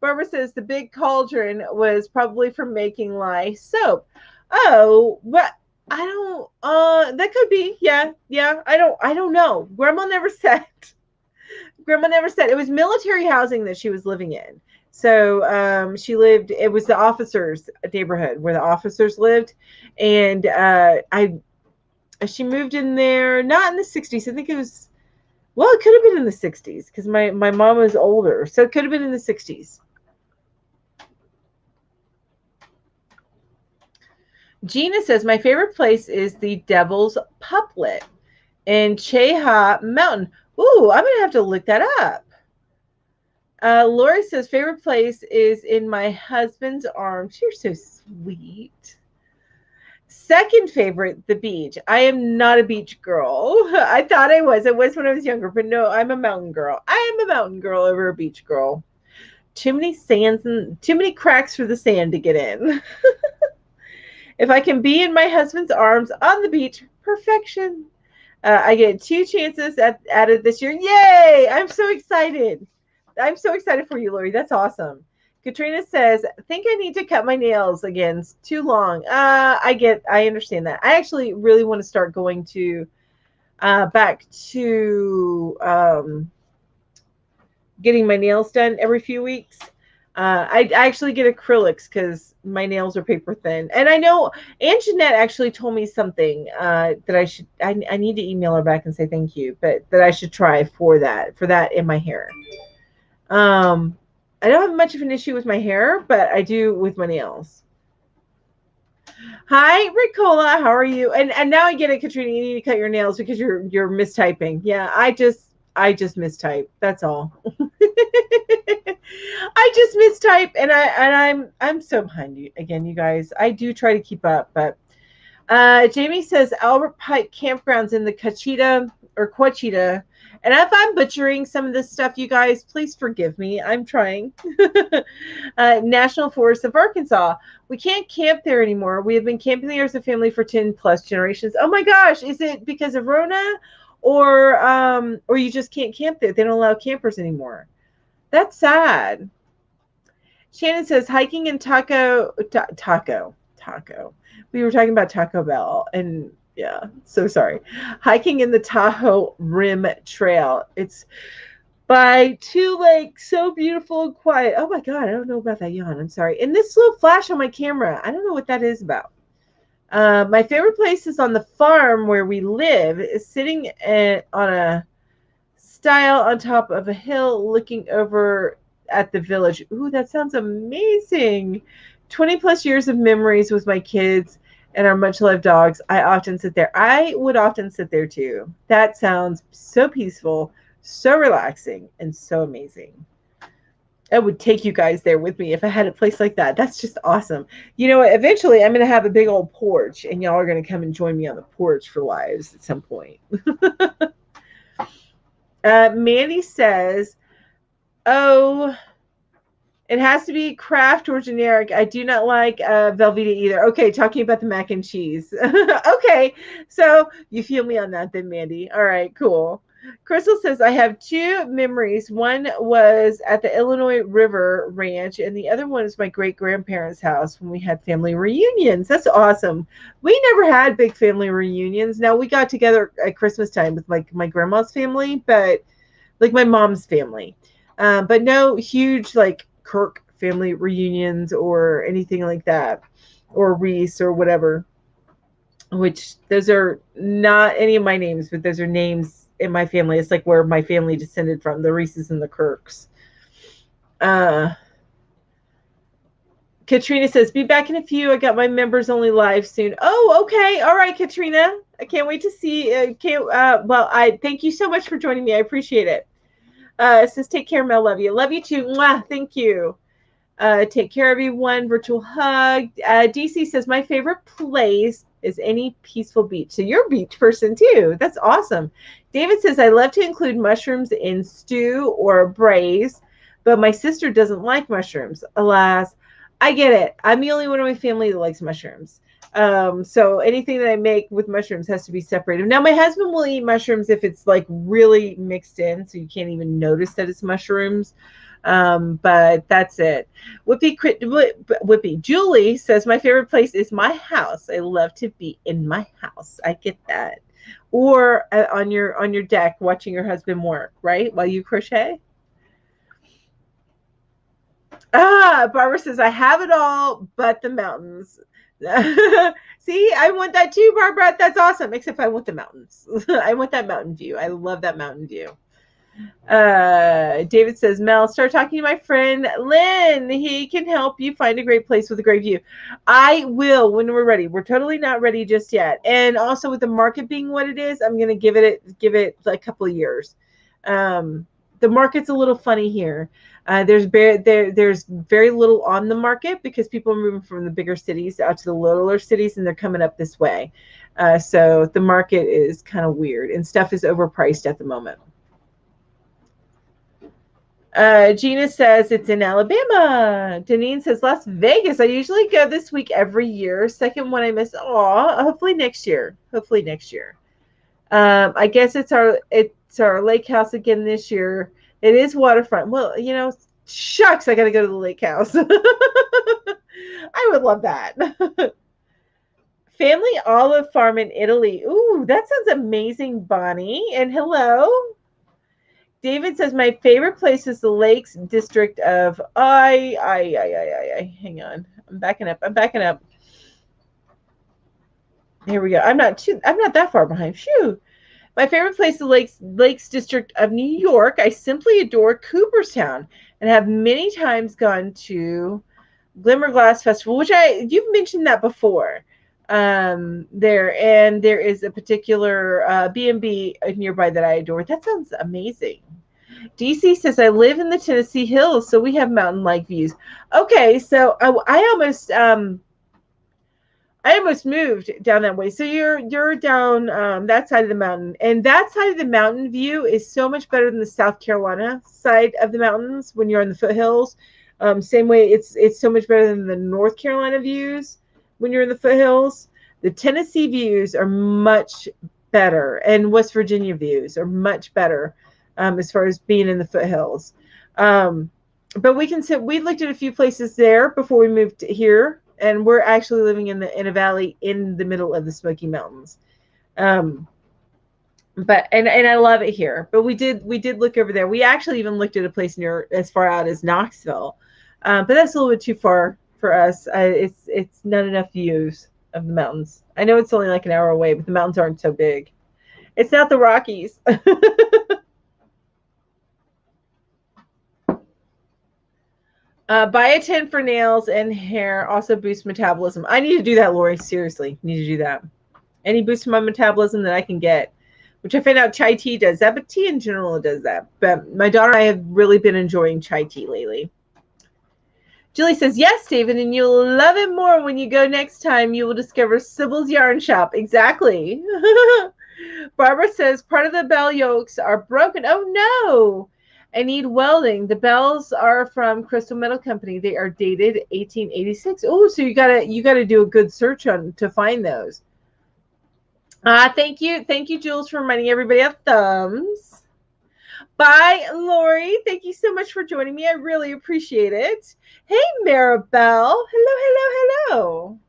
Barbara says the big cauldron was probably for making lye soap. Oh, but I don't that could be. Yeah. I don't know. Grandma never said. It was military housing that she was living in. So she lived, it was the officers' neighborhood where the officers lived. And she moved in there, not in the 60s. I think it was, well, it could have been in the 60s because my mom was older. So it could have been in the 60s. Gina says, my favorite place is the Devil's Puplet in Cheha Mountain. Ooh, I'm going to have to look that up. Lori says, favorite place is in my husband's arms. You're so sweet. Second favorite, the beach. I am not a beach girl. I thought I was. I was when I was younger, but no, I'm a mountain girl. I am a mountain girl over a beach girl. Too many sands and too many cracks for the sand to get in. If I can be in my husband's arms on the beach, perfection. I get 2 chances added this year. Yay! I'm so excited. I'm so excited for you, Lori. That's awesome. Katrina says, I think I need to cut my nails again. It's too long. I understand that. I actually really want to start going to back to getting my nails done every few weeks. I actually get acrylics because my nails are paper thin. And I know Aunt Jeanette actually told me something that I need to email her back and say thank you, but that I should try for that in my hair. I don't have much of an issue with my hair, but I do with my nails. Hi, Ricola. How are you? And now I get it, Katrina. You need to cut your nails because you're mistyping. Yeah, I just mistype. That's all. I just mistype, and I'm so behind you again, you guys. I do try to keep up, but Jamie says Albert Pike campgrounds in the Coachita or Coachita. And if I'm butchering some of this stuff, you guys, please forgive me. I'm trying. National Forest of Arkansas. We can't camp there anymore. We have been camping there as a family for 10 plus generations. Oh my gosh, is it because of Rona? or you just can't camp there. They don't allow campers anymore. That's sad. Shannon says hiking in taco. We were talking about Taco Bell, and yeah, so sorry. Hiking in the Tahoe Rim Trail. It's by two lakes, so beautiful and quiet. Oh my God, I don't know about that yawn. I'm sorry. And this little flash on my camera, I don't know what that is about. My favorite place is on the farm where we live, is sitting on a stile on top of a hill looking over at the village. Ooh, that sounds amazing. 20 plus years of memories with my kids and our much loved dogs. I often sit there. I would often sit there too. That sounds so peaceful, so relaxing, and so amazing. I would take you guys there with me if I had a place like that. That's just awesome. You know what? Eventually, I'm going to have a big old porch, and y'all are going to come and join me on the porch for lives at some point. Mandy says, oh, it has to be craft or generic. I do not like Velveeta either. Okay, talking about the mac and cheese. Okay, so you feel me on that then, Mandy. All right, cool. Crystal says, I have two memories. One was at the Illinois River Ranch, and the other one is my great-grandparents' house when we had family reunions. That's awesome. We never had big family reunions. Now, we got together at Christmas time with my grandma's family, but like my mom's family. But no huge, like, Kirk family reunions or anything like that, or Reese or whatever, which those are not any of my names, but those are names in my family. It's like where my family descended from, the Reeses and the Kirks. Katrina says, be back in a few. I got my members only live soon. Oh, okay. All right, Katrina. I can't wait to see. Well, I thank you so much for joining me. I appreciate it. It says, take care, Mel. Love you. Love you too. Mwah, thank you. Take care, everyone. Virtual hug. DC says, my favorite place is any peaceful beach. So you're a beach person too. That's awesome. David says, I love to include mushrooms in stew or braise, but my sister doesn't like mushrooms. Alas, I get it. I'm the only one in my family that likes mushrooms. So anything that I make with mushrooms has to be separated. Now, my husband will eat mushrooms if it's like really mixed in, so you can't even notice that it's mushrooms. But that's it. Whippy Julie says, my favorite place is my house. I love to be in my house. I get that. Or on your deck watching your husband work, right? While you crochet. Barbara says, I have it all but the mountains. See, I want that too, Barbara. That's awesome. Except I want the mountains. I want that mountain view. I love that mountain view. David says, Mel, start talking to my friend Lynn. He can help you find a great place with a great view. I will when we're ready. We're totally not ready just yet. And also with the market being what it is, I'm going to give it like a couple of years. The market's a little funny here. There's very little on the market because people are moving from the bigger cities out to the littler cities, and they're coming up this way. So the market is kind of weird, and stuff is overpriced at the moment. Gina says it's in Alabama. Deneen says Las Vegas. I usually go this week every year. Second one I miss. Hopefully next year. I guess it's our lake house again this year. It is waterfront. Well, shucks, I got to go to the lake house. I would love that. Family olive farm in Italy. Ooh, that sounds amazing, Bonnie. And hello. David says, my favorite place is the Lakes District of hang on. I'm backing up. Here we go. I'm not that far behind. Phew. My favorite place is the Lakes District of New York. I simply adore Cooperstown and have many times gone to Glimmer Glass Festival, which you've mentioned that before. There is a particular B&B nearby that I adore. That sounds amazing. DC says, I live in the Tennessee Hills, so we have mountain-like views. Okay, so I almost moved down that way. So you're down that side of the mountain, and that side of the mountain view is so much better than the South Carolina side of the mountains when you're in the foothills. Same way, it's so much better than the North Carolina views when you're in the foothills. The Tennessee views are much better, and West Virginia views are much better as far as being in the foothills. But we looked at a few places there before we moved here, and we're actually living in a valley in the middle of the Smoky Mountains. But I love it here. But we did look over there. We actually even looked at a place near as far out as Knoxville, but that's a little bit too far for us. It's not enough views of the mountains. I know it's only like an hour away, but the mountains aren't so big. It's not the Rockies. Buy a tin for nails and hair. Also boost metabolism. I need to do that, Lori. Seriously, need to do that. Any boost to my metabolism that I can get, which I found out chai tea does that, but tea in general does that. But my daughter and I have really been enjoying chai tea lately. Julie says, yes, David, and you'll love it more when you go next time. You will discover Sybil's Yarn Shop. Exactly. Barbara says, part of the bell yokes are broken. Oh, no. I need welding. The bells are from Crystal Metal Company. They are dated 1886. Oh, so you gotta do a good search to find those. Thank you, Jules, for reminding everybody of thumbs. Bye, Lori. Thank you so much for joining me. I really appreciate it. Hey, Maribel. Hello.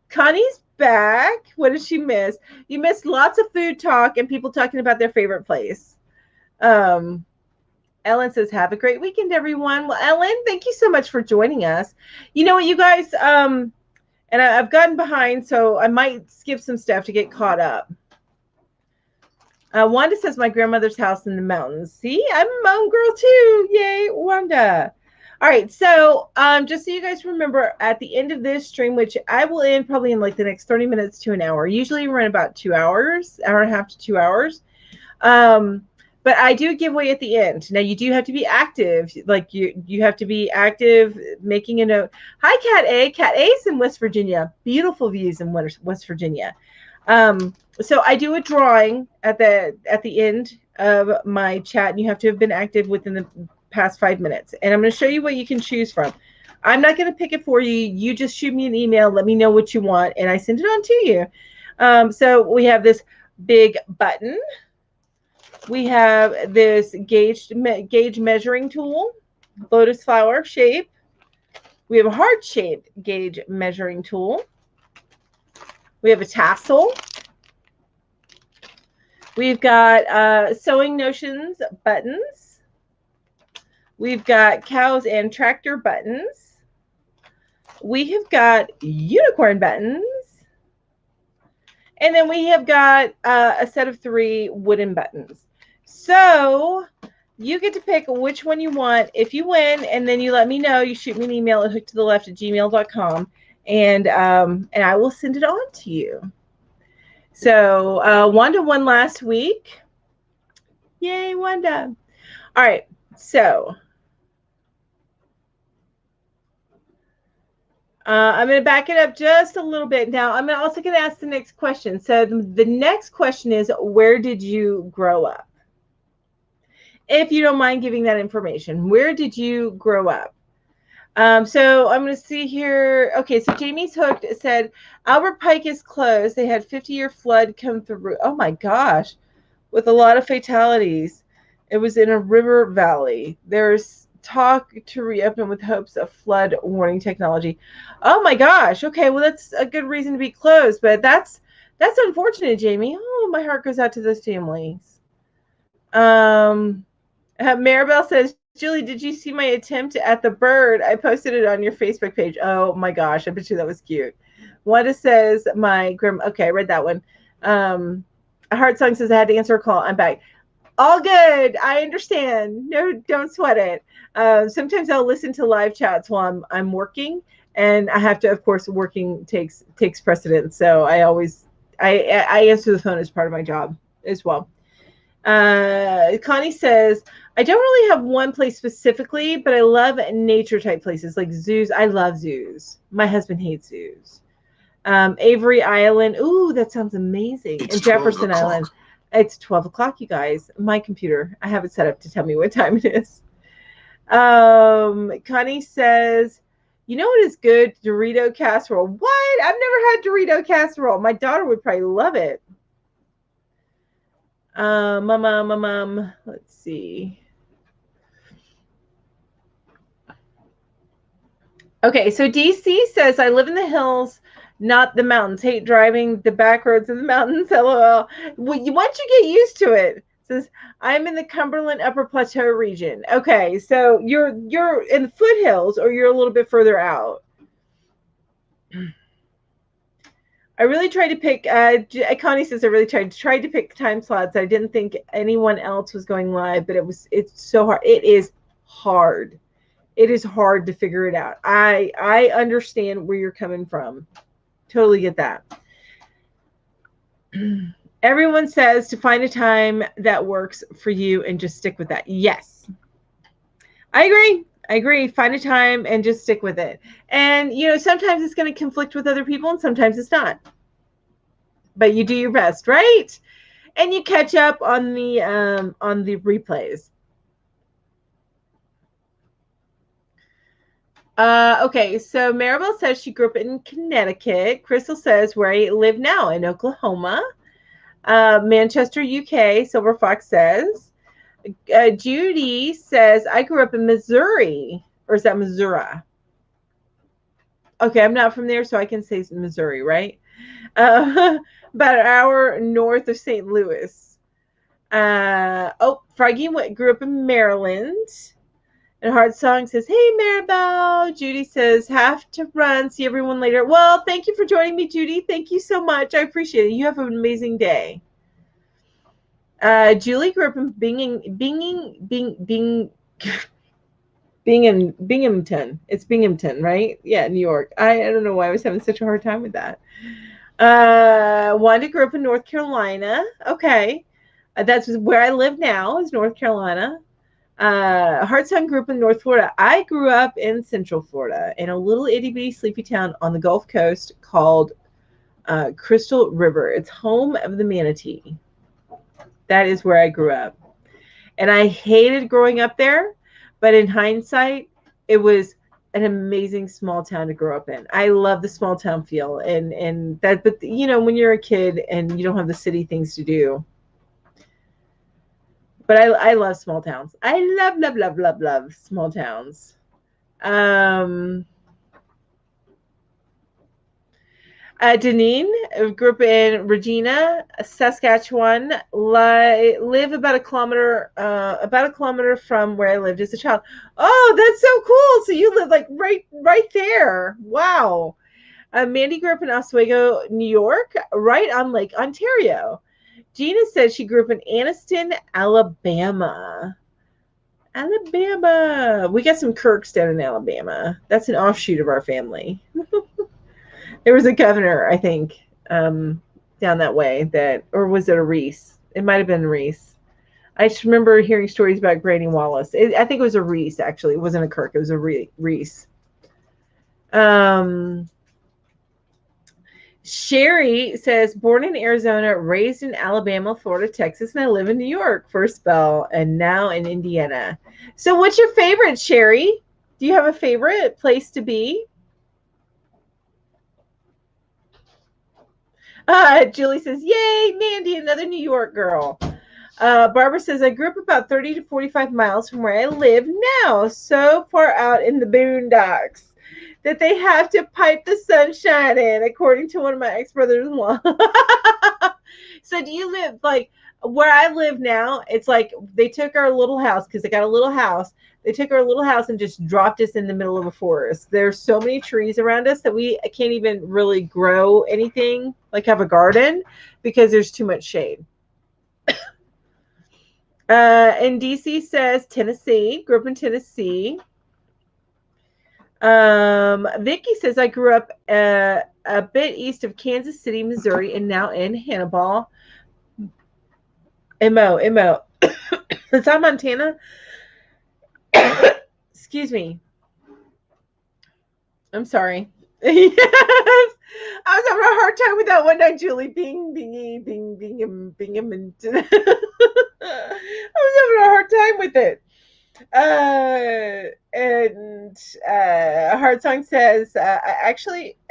Connie's back. What did she miss? You missed lots of food talk and people talking about their favorite place. Ellen says, have a great weekend, everyone. Well, Ellen, thank you so much for joining us. You know what, you guys, and I've gotten behind, so I might skip some stuff to get caught up. Wanda says, my grandmother's house in the mountains. See, I'm a mountain girl too. Yay, Wanda. All right, so just so you guys remember, at the end of this stream, which I will end probably in like the next 30 minutes to an hour. Usually we run about 2 hours, hour and a half to 2 hours. But I do a giveaway at the end. Now, you do have to be active. Like, you have to be active, making a note. Hi, Cat A. Cat A is in West Virginia. Beautiful views in West Virginia. So I do a drawing at the end of my chat, and you have to have been active within the past 5 minutes. And I'm going to show you what you can choose from. I'm not going to pick it for you. You just shoot me an email. Let me know what you want, and I send it on to you. So we have this big button. We have this gauge measuring tool, lotus flower shape. We have a heart-shaped gauge measuring tool. We have a tassel. We've got sewing notions buttons. We've got cows and tractor buttons. We have got unicorn buttons. And then we have got a set of 3 wooden buttons. So you get to pick which one you want. If you win, and then you let me know, you shoot me an email at hookedtotheleft@gmail.com, and I will send it on to you. So Wanda won last week. Yay, Wanda. All right, so I'm going to back it up just a little bit. Now, I'm also going to ask the next question. So the next question is, where did you grow up? If you don't mind giving that information, where did you grow up? So I'm going to see here. Okay, so Jamie's Hooked said, Albert Pike is closed. They had 50-year flood come through. Oh, my gosh, with a lot of fatalities. It was in a river valley. There's talk to reopen with hopes of flood warning technology. Oh, my gosh. Okay, well, that's a good reason to be closed, but that's unfortunate, Jamie. Oh, my heart goes out to those families. Maribel says, Julie, did you see my attempt at the bird? I posted it on your Facebook page. Oh my gosh, I bet you that was cute. Wanda says, okay, I read that one. A Heart Song says, I had to answer a call. I'm back. All good. I understand. No, don't sweat it. Sometimes I'll listen to live chats while I'm working, and I have to, of course, working takes precedence. So I answer the phone as part of my job as well. Connie says, I don't really have one place specifically, but I love nature type places like zoos. I love zoos. My husband hates zoos. Avery Island. Ooh, that sounds amazing. And Jefferson Island. It's 12 o'clock, you guys. My computer, I have it set up to tell me what time it is. Connie says, you know what is good? Dorito casserole. What? I've never had Dorito casserole. My daughter would probably love it. Let's see. Okay, so DC says, I live in the hills, not the mountains. Hate driving the back roads of the mountains. LOL. Once you get used to it, says, I'm in the Cumberland Upper Plateau region. Okay, so you're in the foothills, or you're a little bit further out. I really tried to pick. Connie says I really tried to pick time slots. I didn't think anyone else was going live, but it's so hard. It is hard. It is hard to figure it out. I understand where you're coming from. Totally get that. Everyone says to find a time that works for you and just stick with that. Yes. I agree. Find a time and just stick with it. And, sometimes it's going to conflict with other people and sometimes it's not. But you do your best, right? And you catch up on the replays. Okay, so Maribel says she grew up in Connecticut. Crystal says where I live now in Oklahoma. Manchester, UK, Silver Fox says. Judy says, I grew up in Missouri. Or is that Missouri? Okay, I'm not from there, so I can say Missouri, right? About an hour north of St. Louis. Froggy grew up in Maryland. And Hard Song says, hey, Maribel. Judy says, have to run. See everyone later. Well, thank you for joining me, Judy. Thank you so much. I appreciate it. You have an amazing day. Julie grew up in Binghamton. It's Binghamton, right? Yeah, New York. I don't know why I was having such a hard time with that. Wanda grew up in North Carolina. Okay. That's where I live now, is North Carolina. Hartson grew up in North Florida. I grew up in Central Florida in a little itty bitty sleepy town on the Gulf Coast called Crystal River. It's home of the manatee. That is where I grew up. And I hated growing up there, but in hindsight, it was an amazing small town to grow up in. I love the small town feel and that, but when you're a kid and you don't have the city things to do. But I love small towns. I love small towns. Deneen grew up in Regina, Saskatchewan. Live about a kilometer from where I lived as a child. Oh, that's so cool! So you live like right there. Wow. Mandy grew up in Oswego, New York, right on Lake Ontario. Gina said she grew up in Anniston, Alabama. Alabama. We got some Kirks down in Alabama. That's an offshoot of our family. There was a governor, I think, down that way or was it a Reese? It might have been Reese. I just remember hearing stories about Granny Wallace. I think it was a Reese, actually. It wasn't a Kirk. It was a Reese. Sherry says, born in Arizona, raised in Alabama, Florida, Texas, and I live in New York for a spell, and now in Indiana. So what's your favorite, Sherry? Do you have a favorite place to be? Julie says, yay, Mandy, another New York girl. Barbara says, I grew up about 30 to 45 miles from where I live now, so far out in the boondocks that they have to pipe the sunshine in, according to one of my ex-brothers-in-law. So do you live, like, where I live now, it's like they took our little house, because they got a little house. They took our little house and just dropped us in the middle of a forest. There's so many trees around us that we can't even really grow anything, like have a garden, because there's too much shade. And DC says Tennessee, grew up in Tennessee. Vicky says I grew up a bit east of Kansas City, Missouri, and now in Hannibal. Mo. Is that Montana? Excuse me. I'm sorry. Yes. I was having a hard time with that one night, Julie. Bing. I was having a hard time with it. And Hard Heart Song says,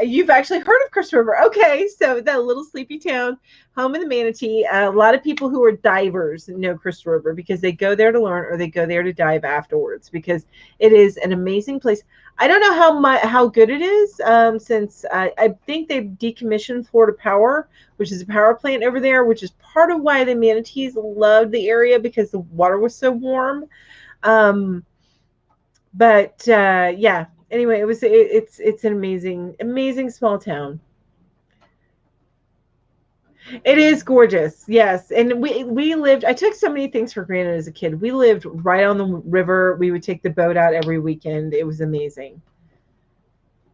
you've actually heard of Crystal River. Okay, so that little sleepy town, home of the manatee. A lot of people who are divers know Crystal River because they go there to learn or they go there to dive afterwards because it is an amazing place. I don't know how good it is since I think they've decommissioned Florida Power, which is a power plant over there, which is part of why the manatees loved the area because the water was so warm. But yeah, anyway, it's an amazing small town. It is gorgeous, yes. And we lived. I took so many things for granted as a kid. We lived right on the river. We would take the boat out every weekend. It was amazing.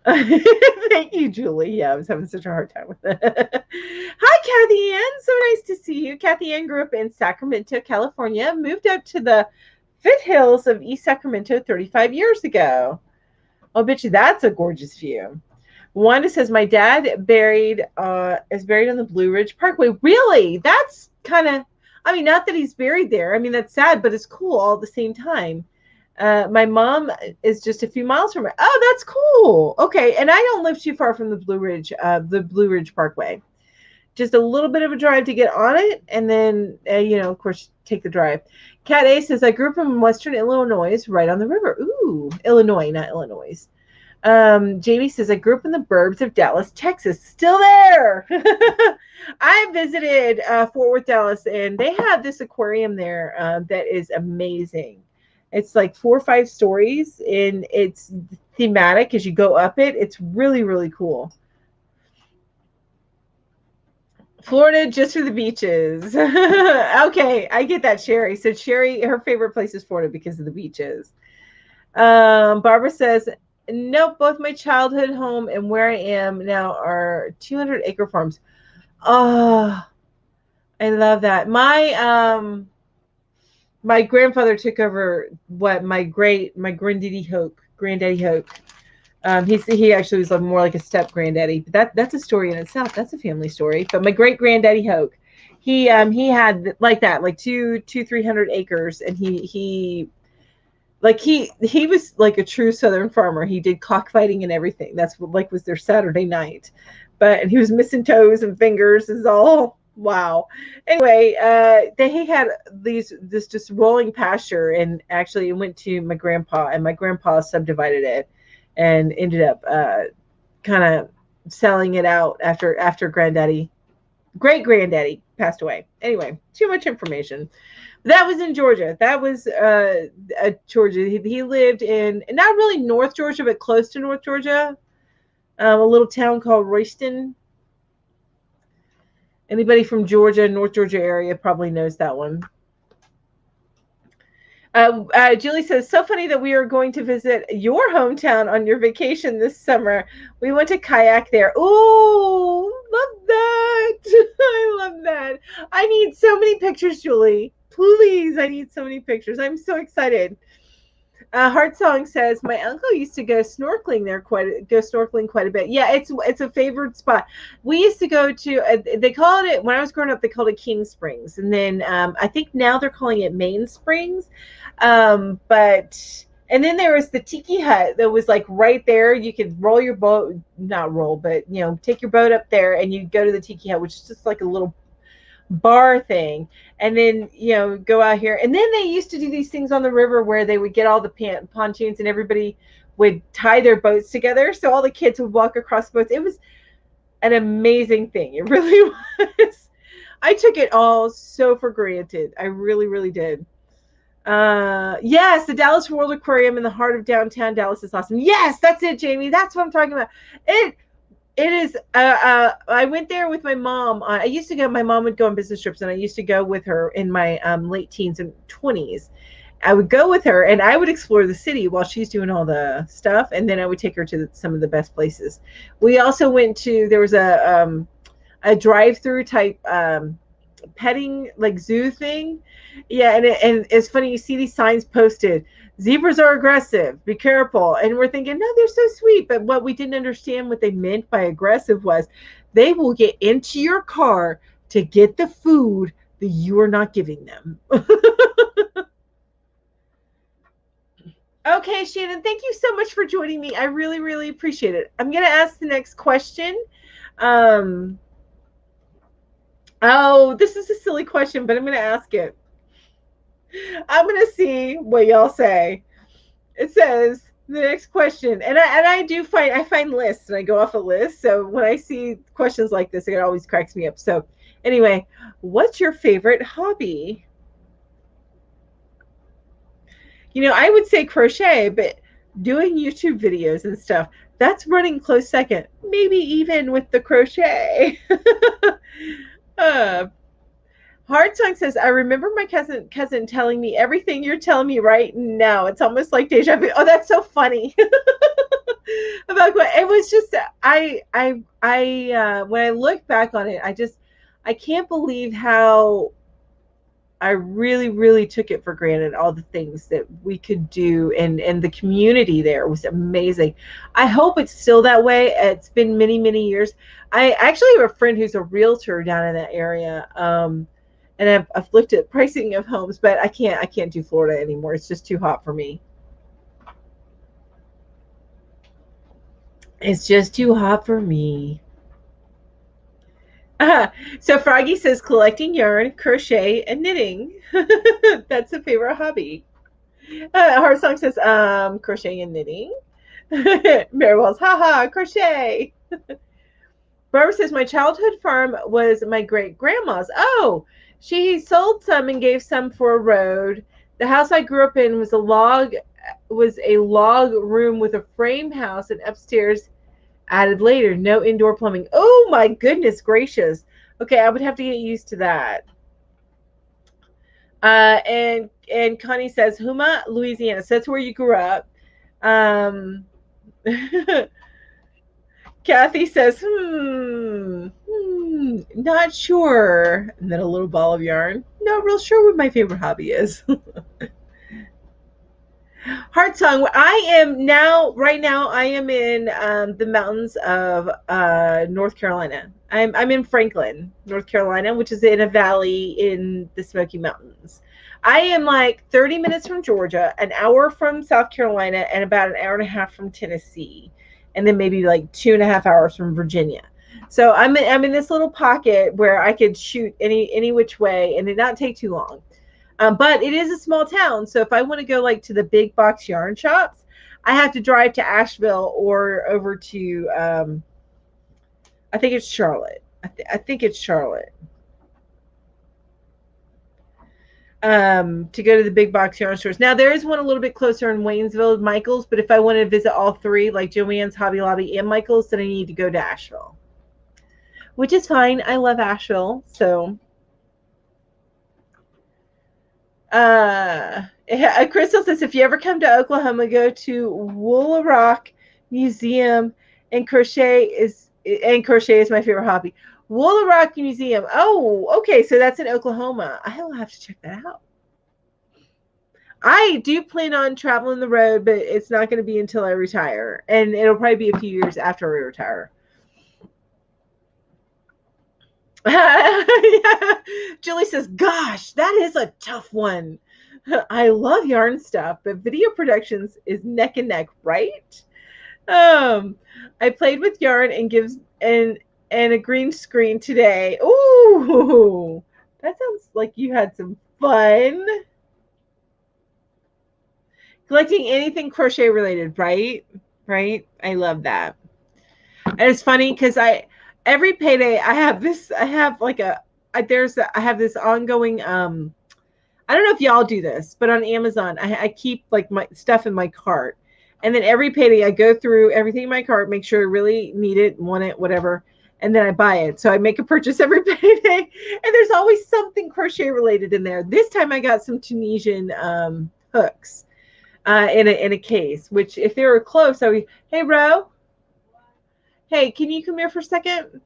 Thank you, Julie. Yeah, I was having such a hard time with it. Hi, Kathy Ann. So nice to see you. Kathy Ann grew up in Sacramento, California, moved up to the foothills of East Sacramento 35 years ago. I'll bet you that's a gorgeous view. Wanda says, my dad is buried on the Blue Ridge Parkway. Really? That's kind of, I mean, not that he's buried there. I mean, that's sad, but it's cool all at the same time. My mom is just a few miles from it. Oh, that's cool. Okay. And I don't live too far from the Blue Ridge Parkway. Just a little bit of a drive to get on it. And then, of course, take the drive. Kat A says, I grew up in Western Illinois, right on the river. Ooh, Illinois, not Illinois. Jamie says, I grew up in the burbs of Dallas, Texas. Still there. I visited Fort Worth, Dallas, and they have this aquarium there that is amazing. It's like 4 or 5 stories, and it's thematic as you go up it. It's really, really cool. Florida just for the beaches. Okay, I get that, Sherry. So Sherry, her favorite place is Florida because of the beaches. Barbara says, nope, both my childhood home and where I am now are 200-acre farms. Oh, I love that. My grandfather took over my granddaddy Hoke. He actually was more like a step granddaddy, but that's a story in itself. That's a family story. But my great granddaddy Hoke, he had like 300 acres, and he was like a true Southern farmer. He did cockfighting and everything. That's what was their Saturday night. And he was missing toes and fingers. Is all wow. Anyway, he had this just rolling pasture, and actually it went to my grandpa, and my grandpa subdivided it and ended up kind of selling it out after great granddaddy passed away. Anyway, too much information. That was in Georgia. That was Georgia. He lived in not really North Georgia, but close to North Georgia, a little town called Royston. Anybody from Georgia, North Georgia area probably knows that one. Julie says, so funny that we are going to visit your hometown on your vacation this summer. We went to kayak there. Oh, love that. I love that. I need so many pictures, Julie. Please, I need so many pictures. I'm so excited. Heart Song says, my uncle used to go snorkeling quite a bit. Yeah, it's a favorite spot. We used to go to, they called it, when I was growing up, they called it King Springs. And then I think now they're calling it Main Springs. And then there was the Tiki Hut that was like right there. You could roll your boat, not roll, but, take your boat up there and you go to the Tiki Hut, which is just like a little bar thing, and then go out here. And then they used to do these things on the river where they would get all the pontoons and everybody would tie their boats together, so all the kids would walk across boats. It was an amazing thing. It really was. I took it all so for granted. I really, really did. Yes, the Dallas World Aquarium in the heart of downtown Dallas is awesome. Yes, that's it, Jamie. That's what I'm talking about. It is. I went there with my mom. I used to go. My mom would go on business trips, and I used to go with her in my late teens and 20s. I would go with her, and I would explore the city while she's doing all the stuff, and then I would take her to some of the best places. We also went to. There was a drive-through type petting zoo thing. Yeah, and it's funny. You see these signs posted. Zebras are aggressive. Be careful. And we're thinking, no, they're so sweet. But what we didn't understand what they meant by aggressive was they will get into your car to get the food that you are not giving them. Okay, Okay, Shannon, thank you so much for joining me. I really, really appreciate it. I'm going to ask the next question. Oh, this is a silly question, but I'm going to ask it. I'm going to see what y'all say. It says the next question, and I find lists and I go off a list. So when I see questions like this, it always cracks me up. So anyway, what's your favorite hobby? You know, I would say crochet, but doing YouTube videos and stuff, that's running close second. Maybe even with the crochet. uh, Hard Song says, I remember my cousin telling me everything you're telling me right now. It's almost like deja vu. Oh, that's so funny. About what it was just when I look back on it, I can't believe how I really, really took it for granted, all the things that we could do, and the community there was amazing. I hope it's still that way. It's been many, many years. I actually have a friend who's a realtor down in that area. And I've looked at pricing of homes, but I can't do Florida anymore. It's just too hot for me. It's just too hot for me. So Froggy says collecting yarn, crochet, and knitting. That's a favorite hobby. Heart Song says crochet and knitting. Marywell's haha crochet. Barbara says my childhood farm was my great grandma's. Oh, she sold some and gave some for a road. The house I grew up in was a log room with a frame house, and upstairs added later. No indoor plumbing. Oh my goodness gracious. Okay, I would have to get used to that. And Connie says Huma, Louisiana. So that's where you grew up. Kathy says, not sure. And then a little ball of yarn. Not real sure what my favorite hobby is. Heart Song. Right now, I am in the mountains of North Carolina. I'm in Franklin, North Carolina, which is in a valley in the Smoky Mountains. I am like 30 minutes from Georgia, an hour from South Carolina, and about an hour and a half from Tennessee. And then maybe like 2.5 hours from Virginia. So I'm in this little pocket where I could shoot any which way and it not take too long. But it is a small town, so if I want to go like to the big box yarn shops, I have to drive to Asheville or over to I think it's Charlotte. I think it's Charlotte. To go to the big box yarn stores. Now there is one a little bit closer in Waynesville, Michael's, but if I wanted to visit all three, like Joann's, Hobby Lobby, and Michael's, then I need to go to Asheville, which is fine. I love Asheville. So Crystal says if you ever come to Oklahoma, go to Woolaroc Museum, and crochet is my favorite hobby. Woolaroc Museum. Oh, okay. So that's in Oklahoma. I will have to check that out. I do plan on traveling the road, but it's not going to be until I retire. And it'll probably be a few years after I retire. Yeah. Julie says, gosh, that is a tough one. I love yarn stuff, but video productions is neck and neck, right? I played with yarn and a green screen today. Ooh, that sounds like you had some fun. Collecting anything crochet related, right? Right? I love that. And it's funny because every payday I have this ongoing I don't know if y'all do this, but on Amazon I keep like my stuff in my cart. And then every payday I go through everything in my cart, make sure I really need it, want it, whatever. And then I buy it. So I make a purchase every payday. And there's always something crochet related in there. This time I got some Tunisian hooks in a case, which if they were close, I would, hey, Ro. Hey, can you come here for a second?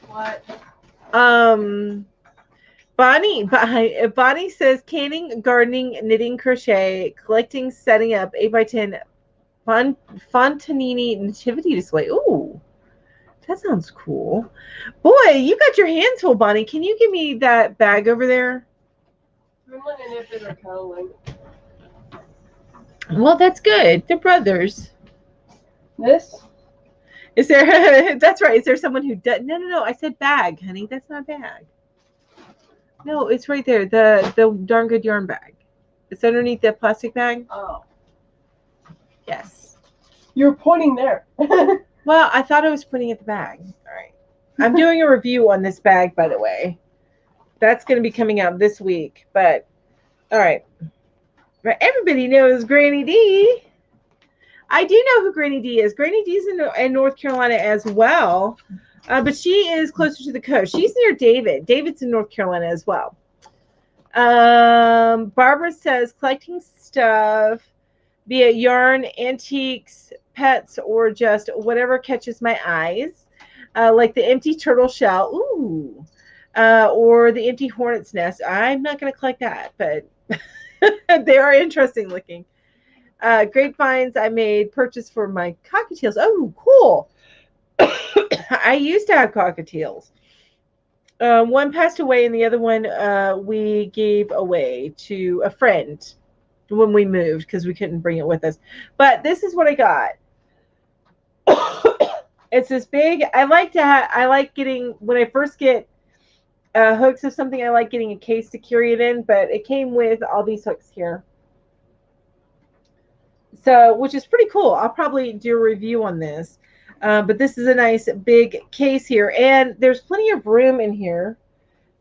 What? Bonnie says canning, gardening, knitting, crochet, collecting, setting up 8x10 Fontanini nativity display. Ooh, that sounds cool. Boy, you got your hands full, Bonnie. Can you give me that bag over there? I'm wondering if they're cuddling. Well, that's good. They're brothers. This? Is there? That's right. Is there someone who does? No. I said bag, honey. That's not a bag. No, it's right there. The darn good yarn bag. It's underneath that plastic bag. Oh. Yes. You're pointing there. Well, I thought I was pointing at the bag. All right. I'm doing a review on this bag, by the way. That's going to be coming out this week. But, all right. Right. Everybody knows Granny D. I do know who Granny D is. Granny D is in North Carolina as well. But she is closer to the coast. She's near David. David's in North Carolina as well. Barbara says collecting stuff, be it yarn, antiques, pets, or just whatever catches my eyes, like the empty turtle shell, ooh, or the empty hornet's nest. I'm not going to collect that, but they are interesting looking. Great finds I made purchase for my cockatiels. Oh, cool. I used to have cockatiels. One passed away and the other one we gave away to a friend when we moved because we couldn't bring it with us. But this is what I got. It's this big. I like getting, when I first get hooks of something, I like getting a case to carry it in, but it came with all these hooks here. So, which is pretty cool. I'll probably do a review on this. But this is a nice big case here. And there's plenty of room in here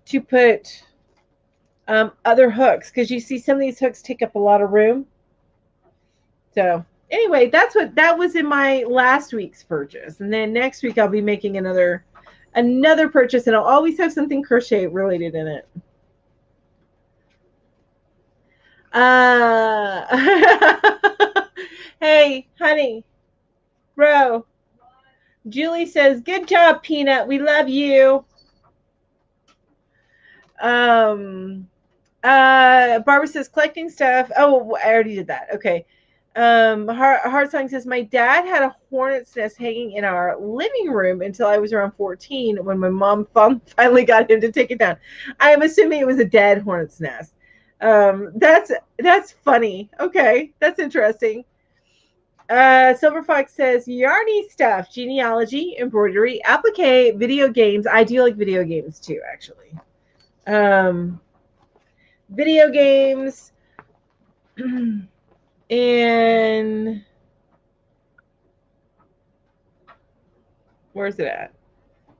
to put other hooks. Because you see some of these hooks take up a lot of room. So anyway, that was in my last week's purchase. And then next week I'll be making another purchase. And I'll always have something crochet related in it. Hey, honey, bro. Julie says, good job, Peanut. We love you. Barbara says, collecting stuff. Oh, I already did that. Okay. Heartsong says, my dad had a hornet's nest hanging in our living room until I was around 14 when my mom finally got him to take it down. I'm assuming it was a dead hornet's nest. That's funny. Okay. That's interesting. Silver Fox says, yarny stuff, genealogy, embroidery, applique, video games. I do like video games too, actually. Video games. And where's it at?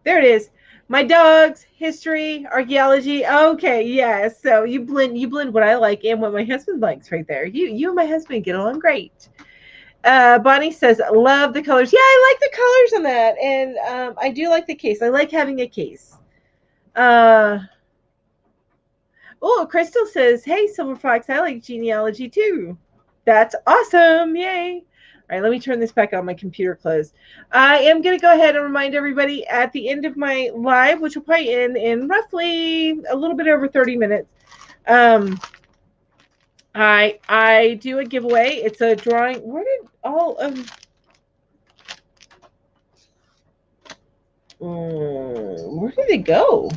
There it is. My dogs, history, archaeology. Okay, yes. So you blend what I like and what my husband likes right there. You and my husband get along great. Bonnie says, love the colors. Yeah, I like the colors on that. And I do like the case. I like having a case. Oh, Crystal says, hey, Silver Fox, I like genealogy too. That's awesome. Yay. All right, let me turn this back on. My computer closed. I am going to go ahead and remind everybody at the end of my live, which will probably end in roughly a little bit over 30 minutes. I do a giveaway. It's a drawing. Where did all of... where did they go?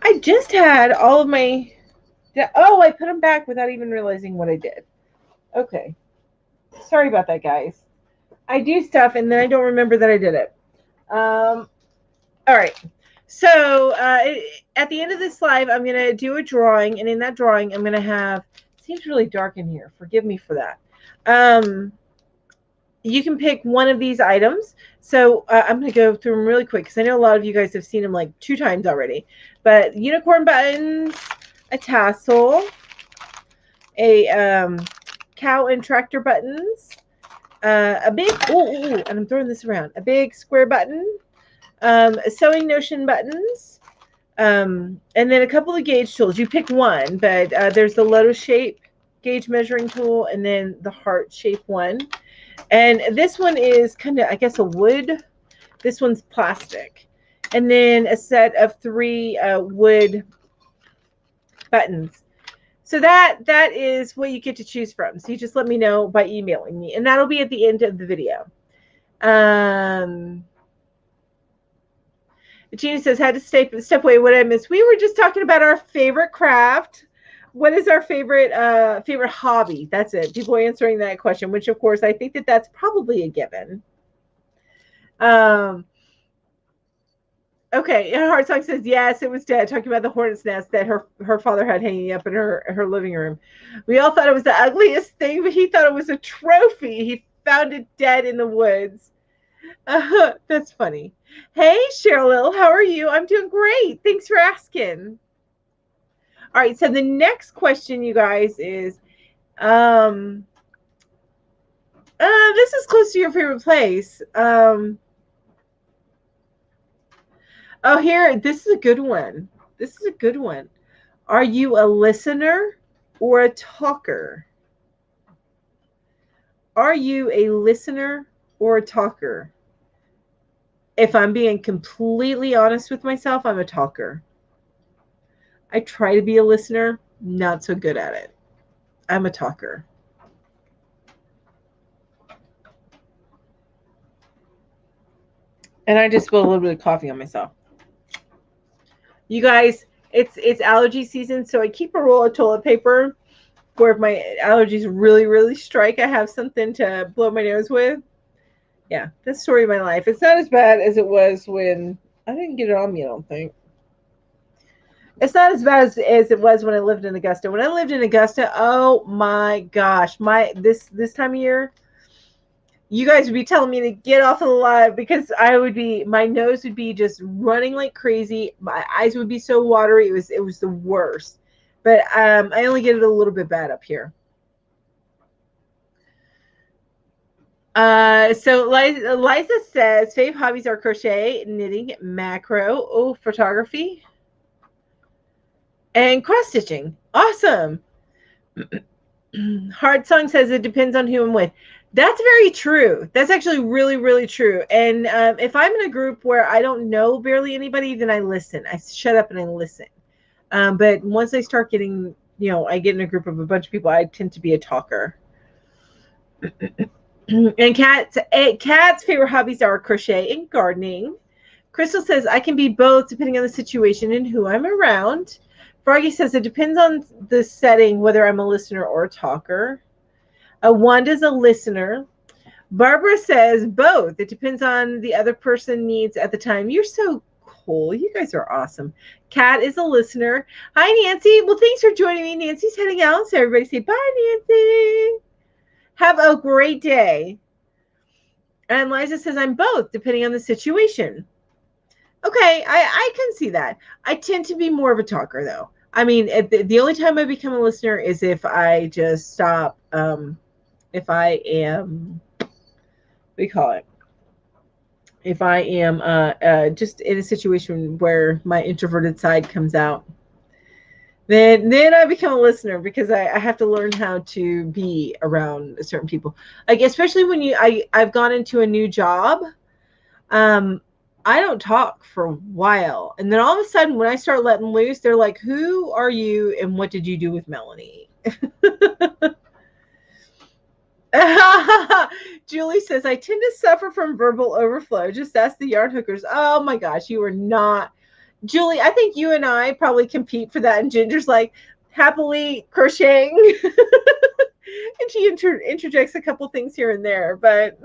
I just had all of my... Oh, I put them back without even realizing what I did. Okay. Sorry about that, guys. I do stuff and then I don't remember that I did it. All right. So at the end of this live, I'm going to do a drawing. And in that drawing, I'm going to have... It seems really dark in here. Forgive me for that. You can pick one of these items. So I'm going to go through them really quick because I know a lot of you guys have seen them like 2 times already. But unicorn buttons, a tassel, a cow and tractor buttons, a big, and I'm throwing this around, a big square button, sewing notion buttons, and then a couple of gauge tools. You pick one, but there's the lotus shape gauge measuring tool and then the heart shape one. And this one is kind of, I guess, a wood. This one's plastic. And then a set of 3 wood buttons. So that is what you get to choose from. So you just let me know by emailing me. And that'll be at the end of the video. Gina says, had to step away. What I missed? We were just talking about our favorite craft, What is our favorite favorite hobby? That's it. People are answering that question, which of course I think that that's probably a given. Okay, Heart Song says yes, it was Dad talking about the hornet's nest that her father had hanging up in her living room. We all thought it was the ugliest thing, but he thought it was a trophy. He found it dead in the woods. That's funny. Hey, Cheryl, how are you? I'm doing great. Thanks for asking. All right, so the next question, you guys, is this is close to your favorite place. Oh, here, this is a good one. This is a good one. Are you a listener or a talker? Are you a listener or a talker? If I'm being completely honest with myself, I'm a talker. I try to be a listener, not so good at it. I'm a talker. And I just spilled a little bit of coffee on myself. You guys, it's allergy season, so I keep a roll of toilet paper where if my allergies really, really strike, I have something to blow my nose with. Yeah, that's the story of my life. It's not as bad as it was when I didn't get it on me, I don't think. It's not as bad as it was when I lived in Augusta. When I lived in Augusta, oh my gosh, this time of year, you guys would be telling me to get off of the live because my nose would be just running like crazy. My eyes would be so watery. It was the worst. But I only get it a little bit bad up here. So Liza says fave hobbies are crochet, knitting, macro, photography, and cross stitching. Awesome. Heart Song says it depends on who I'm with. That's very true. That's actually really, really true. And if I'm in a group where I don't know barely anybody, then I listen. I shut up and I listen. But once I start getting, I get in a group of a bunch of people, I tend to be a talker. And Kat's favorite hobbies are crochet and gardening. Crystal says I can be both depending on the situation and who I'm around. Froggy says it depends on the setting, whether I'm a listener or a talker. Wanda's a listener. Barbara says both. It depends on the other person needs at the time. You're so cool. You guys are awesome. Kat is a listener. Hi, Nancy. Well, thanks for joining me. Nancy's heading out. So everybody say bye, Nancy. Have a great day. And Liza says I'm both, depending on the situation. Okay, I can see that. I tend to be more of a talker, though. I mean, the only time I become a listener is if I just stop. If I am, what do you call it? If I am just in a situation where my introverted side comes out, then I become a listener because I have to learn how to be around certain people. Like especially when I've gone into a new job, I don't talk for a while, and then all of a sudden when I start letting loose, they're like, "Who are you, and what did you do with Melanie?" Julie says, I tend to suffer from verbal overflow. Just ask the yarn hookers. Oh my gosh, you are not. Julie, I think you and I probably compete for that. And Ginger's like happily crocheting. And she interjects a couple things here and there. But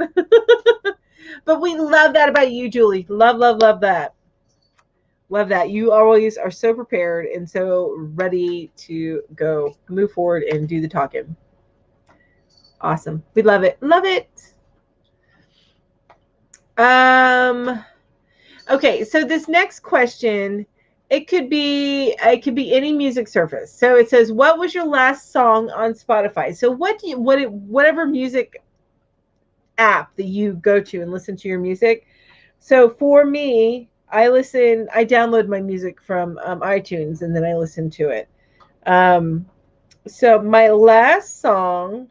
but we love that about you, Julie. Love, love, love that. Love that. You always are so prepared and so ready to go move forward and do the talking. Awesome. We love it. Love it. Okay, so this next question, it could be any music surface. So it says, what was your last song on Spotify? So whatever music app that you go to and listen to your music. So for me, I download my music from iTunes and then I listen to it. So my last song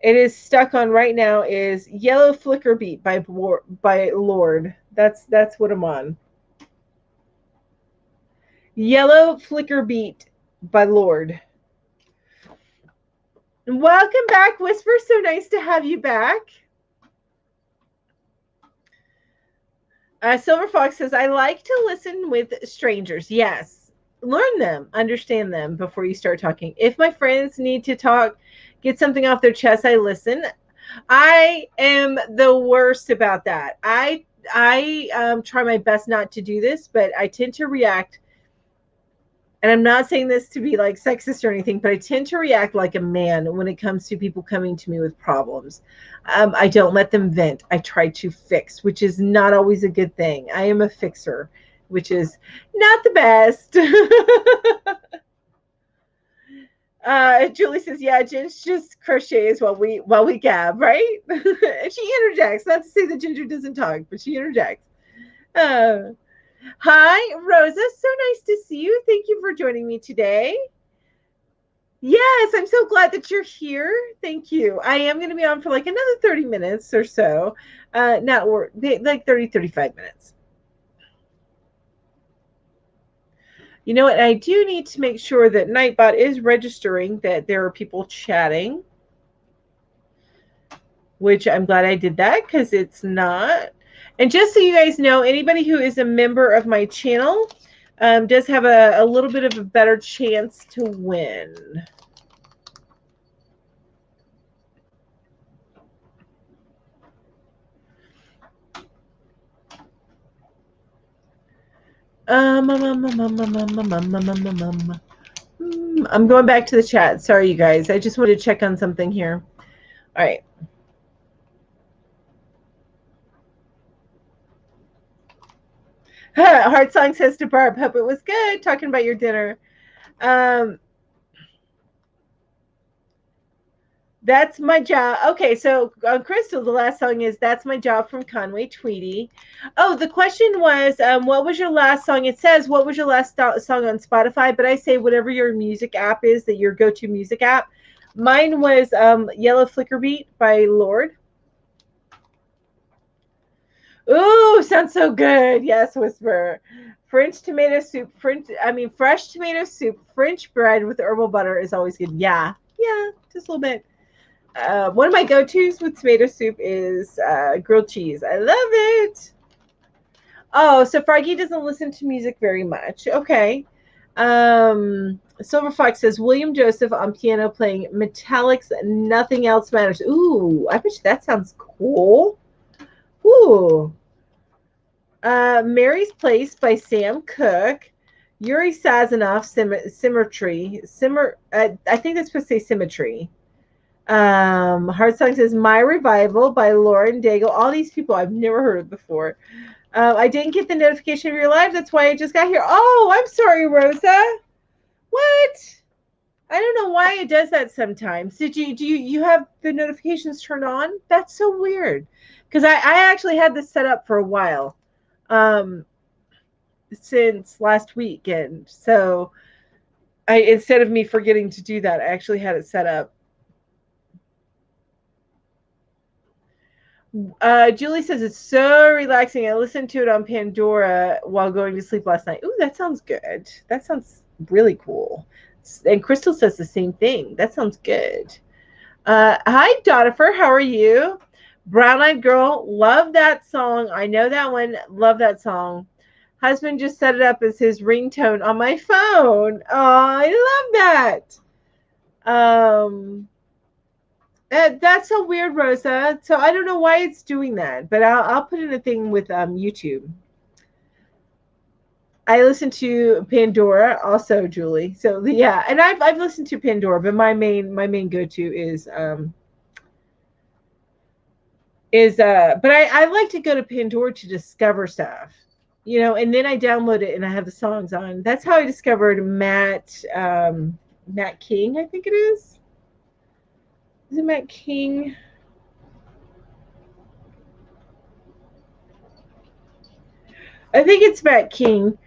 it is stuck on right now is Yellow Flicker Beat by Lorde. That's what I'm on. Yellow Flicker Beat by Lorde. Welcome back, Whisper. So nice to have you back. Silver Fox says, I like to listen with strangers. Yes. learn them, understand them before you start talking. If my friends need to talk, get something off their chest, I listen. I am the worst about that. I try my best not to do this, but I tend to react. And I'm not saying this to be like sexist or anything, but I tend to react like a man when it comes to people coming to me with problems. I don't let them vent. I try to fix, which is not always a good thing. I am a fixer, which is not the best. Julie says, "Yeah, Ginge just crochets while we gab, right?" And she interjects. Not to say that Ginger doesn't talk, but she interjects. Uh, Hi, Rosa. So nice to see you. Thank you for joining me today. Yes, I'm so glad that you're here. Thank you. I am going to be on for like another 30 minutes or so. Not like 30, 35 minutes. You know what? I do need to make sure that Nightbot is registering that there are people chatting, which I'm glad I did that because it's not. And just so you guys know, anybody who is a member of my channel does have a little bit of a better chance to win. I'm going back to the chat. Sorry, you guys. I just wanted to check on something here. All right. Heart Song says to Barb, hope it was good talking about your dinner. That's my job. Okay, so on Crystal, the last song is That's My Job from Conway Tweedy. Oh, the question was, what was your last song? It says, what was your last song on Spotify? But I say whatever your music app is, that your go-to music app. Mine was Yellow Flicker Beat by Lord. Ooh, sounds so good. Yes, Whisper. Fresh tomato soup, fresh tomato soup, French bread with herbal butter is always good. Yeah, just a little bit. One of my go-tos with tomato soup is grilled cheese. I love it. Oh, so Froggy doesn't listen to music very much. Okay. Silver Fox says William Joseph on piano playing Metallic's Nothing Else Matters. Ooh, I bet you that sounds cool. Ooh. Mary's Place by Sam Cooke. Yuri Sazonov, Symmetry. I think that's supposed to say Symmetry. Heart Song says My Revival by Lauren Daigle. All these people I've never heard of before. I didn't get the notification of your live. That's why I just got here. Oh, I'm sorry, Rosa. What? I don't know why it does that sometimes. Do you have the notifications turned on? That's so weird. Because I actually had this set up for a while. Since last week, and so instead of me forgetting to do that, I actually had it set up. Julie says it's so relaxing. I listened to it on Pandora while going to sleep last night. Ooh, that sounds good. That sounds really cool. And Crystal says the same thing. That sounds good. Hi, Dottifer. How are you? Brown Eyed Girl. Love that song. I know that one. Love that song. Husband just set it up as his ringtone on my phone. Oh, I love that. That's so weird, Rosa. So I don't know why it's doing that, but I'll put in a thing with YouTube. I listen to Pandora also, Julie. So yeah, and I've listened to Pandora, but my main go-to is but I like to go to Pandora to discover stuff, and then I download it and I have the songs on. That's how I discovered Matt King, I think it is. Is it Matt King? I think it's Matt King.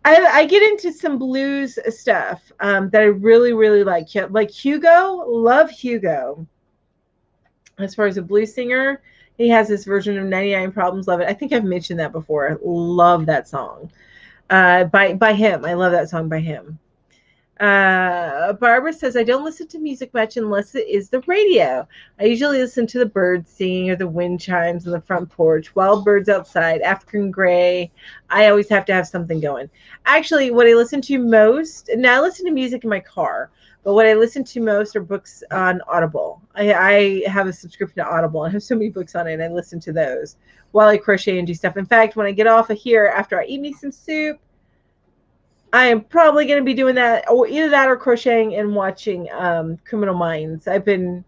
I get into some blues stuff that I really, really like. Like Hugo, love Hugo. As far as a blues singer, he has this version of 99 Problems, love it. I think I've mentioned that before. Love that song by him. I love that song by him. Barbara says, I don't listen to music much unless it is the radio. I usually listen to the birds singing or the wind chimes on the front porch, wild birds outside, African gray. I always have to have something going. Actually, what I listen to most, now I listen to music in my car, but what I listen to most are books on Audible. I have a subscription to Audible and I have so many books on it, and I listen to those while I crochet and do stuff. In fact, when I get off of here after I eat me some soup, I am probably going to be doing that, or either that or crocheting and watching Criminal Minds. I've been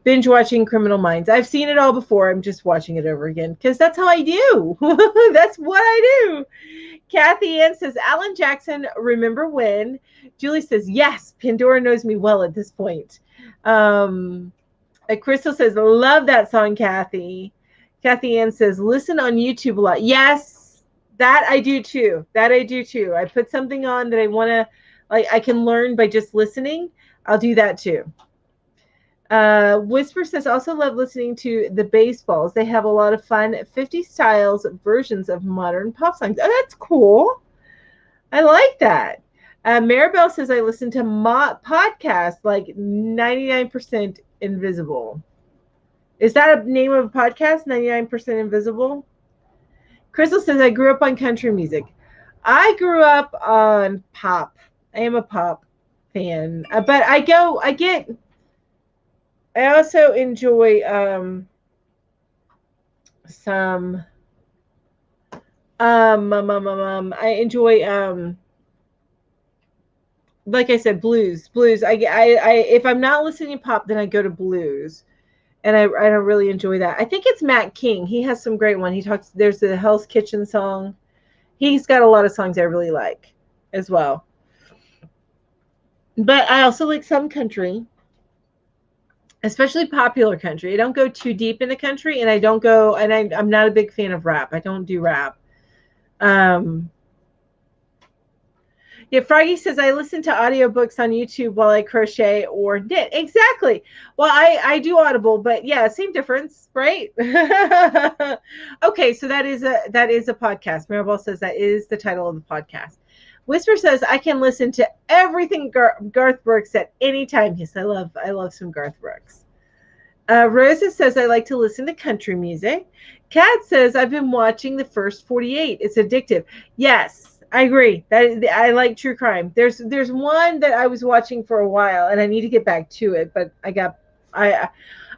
binge watching Criminal Minds. I've seen it all before. I'm just watching it over again because that's how I do. That's what I do. Kathy Ann says, Alan Jackson, remember when? Julie says, yes, Pandora knows me well at this point. Crystal says, love that song, Kathy. Kathy Ann says, listen on YouTube a lot. Yes, that I do too. I put something on that I want to, like, I can learn by just listening. I'll do that too. Whisper says, also love listening to the Baseballs. They have a lot of fun 50 styles versions of modern pop songs. Oh, that's cool. I like that. Maribel says, I listen to podcasts like 99% Invisible. Is that a name of a podcast, 99% Invisible? Crystal says, I grew up on country music. I grew up on pop. I am a pop fan. But I also enjoy some I enjoy like I said, blues. I if I'm not listening to pop, then I go to blues. And I don't really enjoy that. I think it's Matt King. He has some great one. He talks, there's the Hell's Kitchen song. He's got a lot of songs I really like as well. But I also like some country, especially popular country. I don't go too deep in the country, and I'm not a big fan of rap. I don't do rap. Yeah, Froggy says, I listen to audiobooks on YouTube while I crochet or knit. Exactly. Well, I do Audible, but yeah, same difference, right? Okay, so that is a podcast. Maribel says that is the title of the podcast. Whisper says, I can listen to everything Garth Brooks at any time. Yes, I love some Garth Brooks. Rosa says, I like to listen to country music. Kat says, I've been watching the first 48. It's addictive. Yes. I agree. I like true crime. There's one that I was watching for a while, and I need to get back to it. But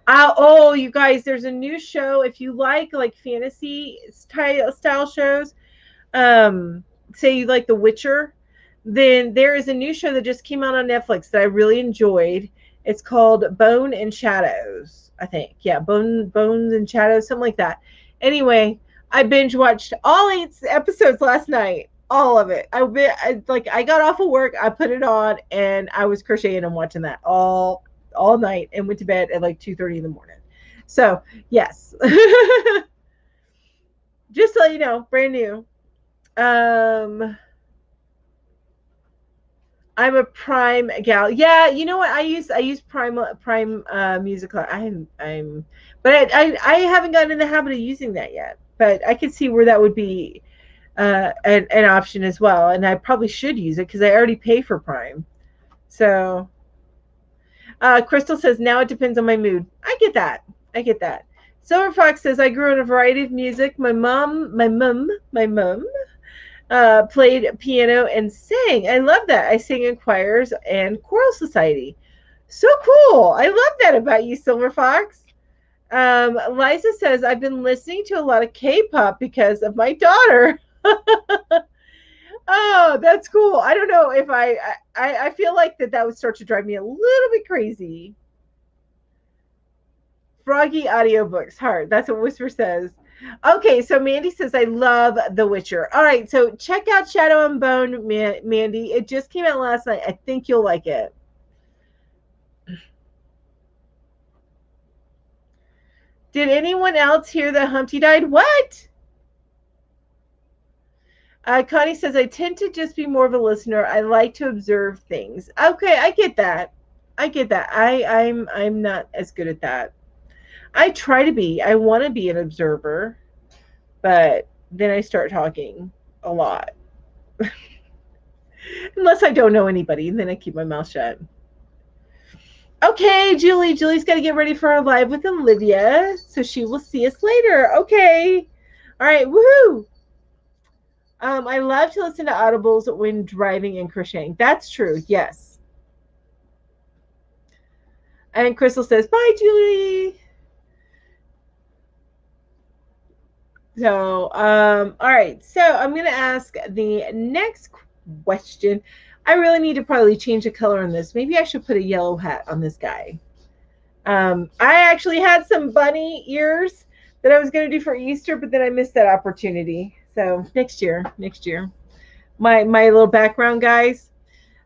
oh, you guys, there's a new show. If you like fantasy style shows, say you like The Witcher, then there is a new show that just came out on Netflix that I really enjoyed. It's called Bone and Shadows, I think. Yeah, Bones and Shadows, something like that. Anyway, I binge watched all 8 episodes last night. All of it. I got off of work, I put it on, and I was crocheting and watching that all night, and went to bed at like 2:30 in the morning. So yes, just so you know, brand new. I'm a Prime gal. Yeah, you know what? I use Prime Music. But I haven't gotten in the habit of using that yet. But I could see where that would be an option as well, and I probably should use it because I already pay for Prime. So Crystal says, now it depends on my mood. I get that. Silver Fox says, I grew on a variety of music. My mom played piano and sang. I love that. I sang in choirs and choral society. So cool. I love that about you, Silver Fox. Liza says, I've been listening to a lot of K-pop because of my daughter. Oh, that's cool. I don't know if I feel like that would start to drive me a little bit crazy. Froggy audiobooks, hard. That's what Whisper says. Okay, so Mandy says, I love The Witcher. All right, so check out Shadow and Bone, Mandy. It just came out last night. I think you'll like it. Did anyone else hear that Humpty died? What? Connie says, I tend to just be more of a listener. I like to observe things. Okay, I get that. I'm not as good at that. I try to be. I want to be an observer, but then I start talking a lot. Unless I don't know anybody, and then I keep my mouth shut. Okay, Julie. Julie's got to get ready for our live with Olivia, so she will see us later. Okay. All right. Woohoo. I love to listen to audibles when driving and crocheting. That's true. Yes. And Crystal says, bye, Julie. So, all right. So I'm going to ask the next question. I really need to probably change the color on this. Maybe I should put a yellow hat on this guy. I actually had some bunny ears that I was going to do for Easter, but then I missed that opportunity. So next year. My little background guys.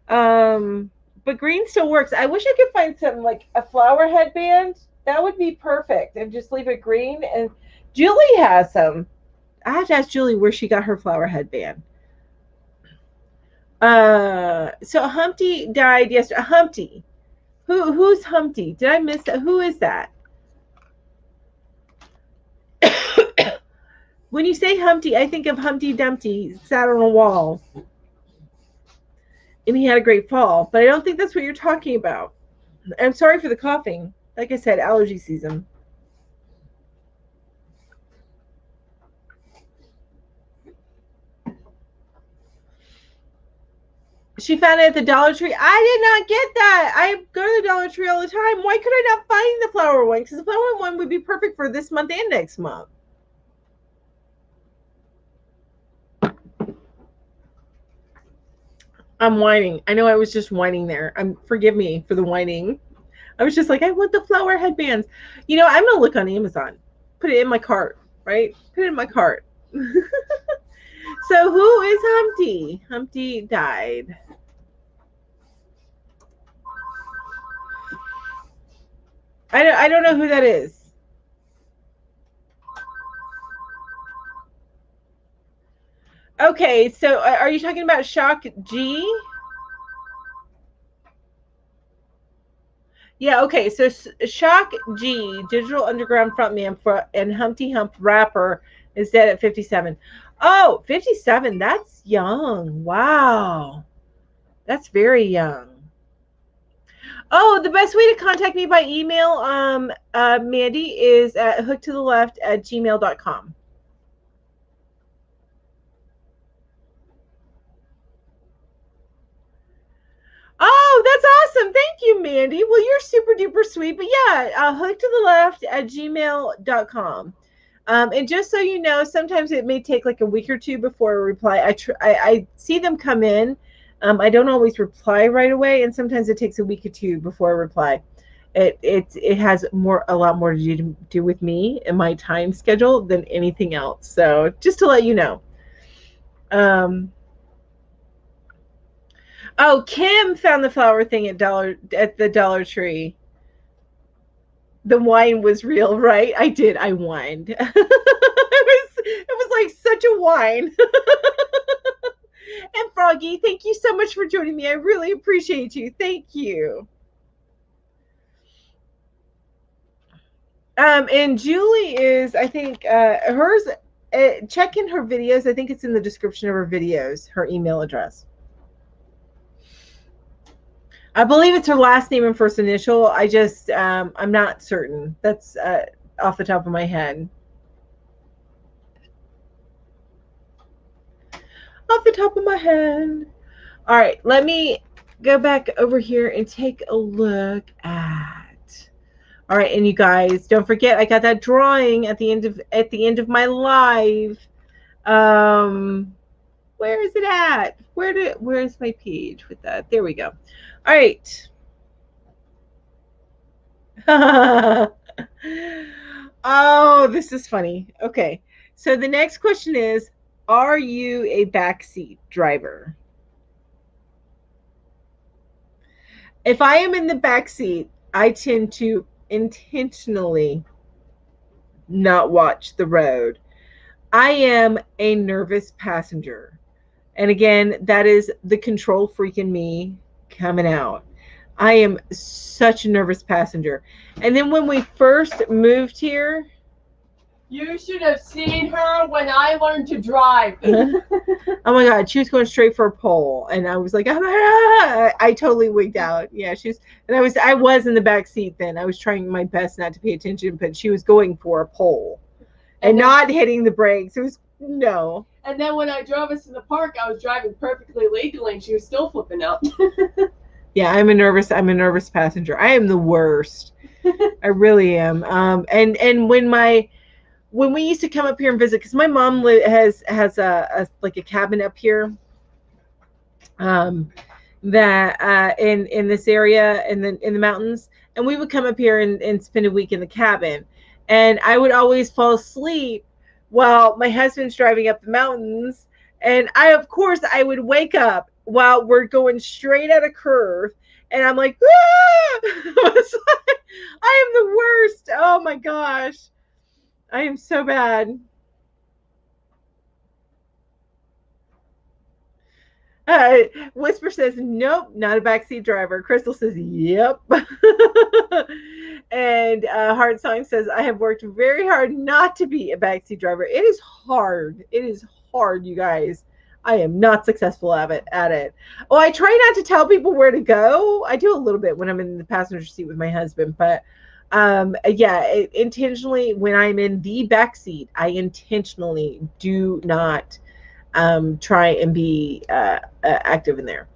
But green still works. I wish I could find something like a flower headband. That would be perfect. And just leave it green. And Julie has some. I have to ask Julie where she got her flower headband. So Humpty died yesterday. Humpty. Who's Humpty? Did I miss that? Who is that? When you say Humpty, I think of Humpty Dumpty sat on a wall. And he had a great fall. But I don't think that's what you're talking about. I'm sorry for the coughing. Like I said, allergy season. She found it at the Dollar Tree. I did not get that. I go to the Dollar Tree all the time. Why could I not find the flower one? Because the flower one would be perfect for this month and next month. I'm whining. I know I was just whining there. Forgive me for the whining. I was just like, I want the flower headbands. You know, I'm going to look on Amazon. Put it in my cart, right? Put it in my cart. So who is Humpty? Humpty died. I don't know who that is. Okay, so are you talking about Shock G? Yeah, okay, so Shock G, Digital Underground frontman and Humpty Hump rapper, is dead at 57. Oh, 57, that's young. Wow. That's very young. Oh, the best way to contact me by email, Mandy, is at hookedtotheleft@gmail.com. Oh, that's awesome. Thank you, Mandy. Well, you're super duper sweet. But yeah, hookedtotheleft@gmail.com. And just so you know, sometimes it may take like a week or two before a reply. I see them come in. I don't always reply right away, and sometimes it takes a week or two before I reply. It has a lot more to do with me and my time schedule than anything else. So just to let you know. Oh, Kim found the flower thing at the Dollar Tree. The wine was real, right? I did. I whined. it was like such a whine. And Froggy, thank you so much for joining me. I really appreciate you. Thank you. And Julie is, I think, hers. Check in her videos. I think it's in the description of her videos. Her email address. I believe it's her last name and first initial. I'm not certain. That's off the top of my head. Off the top of my head. All right, let me go back over here and take a look at. All right, and you guys, don't forget I got that drawing at the end of my live. Where is it at? Where's my page with that? There we go. All right. Oh, this is funny. Okay. So the next question is, are you a backseat driver? If I am in the backseat, I tend to intentionally not watch the road. I am a nervous passenger. And again, that is the control freak in me coming out. I am such a nervous passenger. And then when we first moved here, You should have seen her when I learned to drive. Oh my God, she was going straight for a pole, and I was like, oh my God. I totally wigged out. Yeah, and I was in the back seat then. I was trying my best not to pay attention, but she was going for a pole and not hitting the brakes. It was no. And then when I drove us to the park, I was driving perfectly legally, and she was still flipping out. Yeah, I'm a nervous passenger. I am the worst. I really am. And when we used to come up here and visit, because my mom has a like a cabin up here, that in this area in the mountains, and we would come up here and spend a week in the cabin, and I would always fall asleep while my husband's driving up the mountains, and of course I would wake up while we're going straight at a curve, and I'm like, ah! I am the worst. Oh my gosh, I am so bad. Whisper says, nope, not a backseat driver. Crystal says, yep. And Heart Song says, I have worked very hard not to be a backseat driver. It is hard. It is hard, you guys. I am not successful at it. Oh, I try not to tell people where to go. I do a little bit when I'm in the passenger seat with my husband, but yeah, intentionally, when I'm in the back seat, I intentionally do not try and be active in there.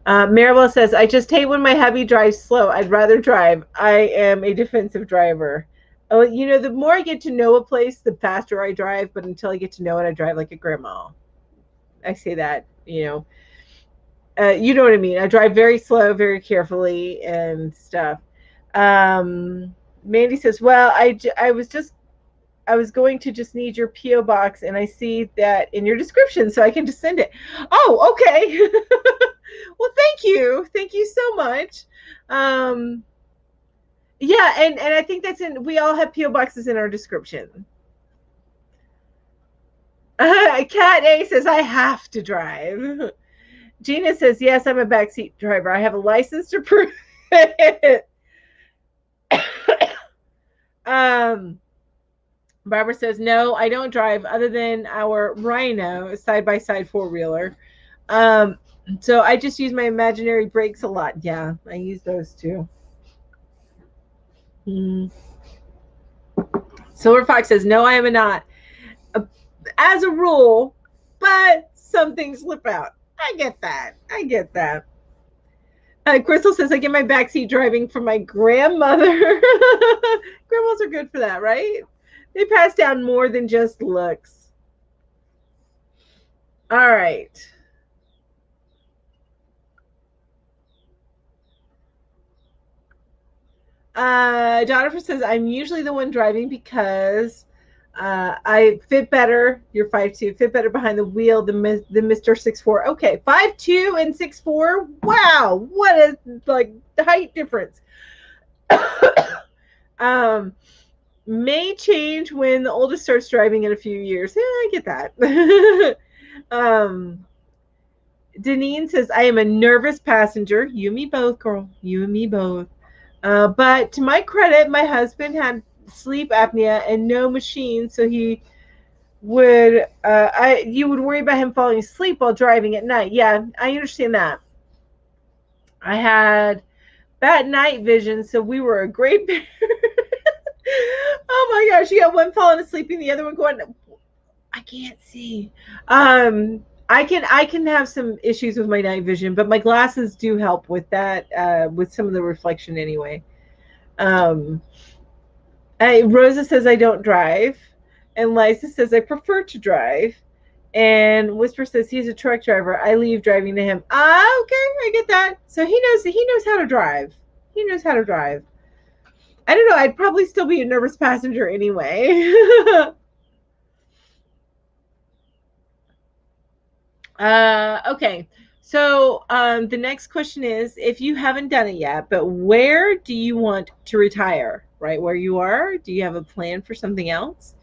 Maribel says, I just hate when my hubby drives slow. I'd rather drive. I am a defensive driver. Oh, you know, the more I get to know a place, the faster I drive. But until I get to know it, I drive like a grandma. I say that, you know what I mean. I drive very slow, very carefully and stuff. Mandy says, well, I was going to just need your P.O. box, and I see that in your description, so I can just send it. Oh, okay. Well, thank you. Thank you so much. Yeah, and I think we all have P.O. boxes in our description. Cat A says, I have to drive. Gina says, yes, I'm a backseat driver. I have a license to prove it. Barbara says, no, I don't drive other than our Rhino side-by-side four-wheeler. So I just use my imaginary brakes a lot. Yeah, I use those too. Silver Fox says, no, I am not. As a rule, but some things slip out. I get that. Crystal says, I get my backseat driving from my grandmother. Grandmas are good for that, right? They pass down more than just looks. All right. Jennifer says, I'm usually the one driving because I fit better. You're 5'2", fit better behind the wheel than Mr. 6'4". Okay, 5'2" and 6'4". Wow, what a height difference. May change when the oldest starts driving in a few years. Yeah, I get that. Deneen says, I am a nervous passenger. You and me both, girl. You and me both. But to my credit, my husband had sleep apnea and no machine, so he would you would worry about him falling asleep while driving at night. Yeah, I understand that. I had bad night vision, so we were a great pair. Oh my gosh, you got one falling asleep and the other one going, I can't see. I can have some issues with my night vision, but my glasses do help with that, with some of the reflection anyway. Rosa says I don't drive, and Liza says I prefer to drive, and Whisper says he's a truck driver. I leave driving to him. Okay, I get that. So he knows how to drive. He knows how to drive. I don't know. I'd probably still be a nervous passenger anyway. Okay. So the next question is, if you haven't done it yet, but where do you want to retire? Right where you are? Do you have a plan for something else?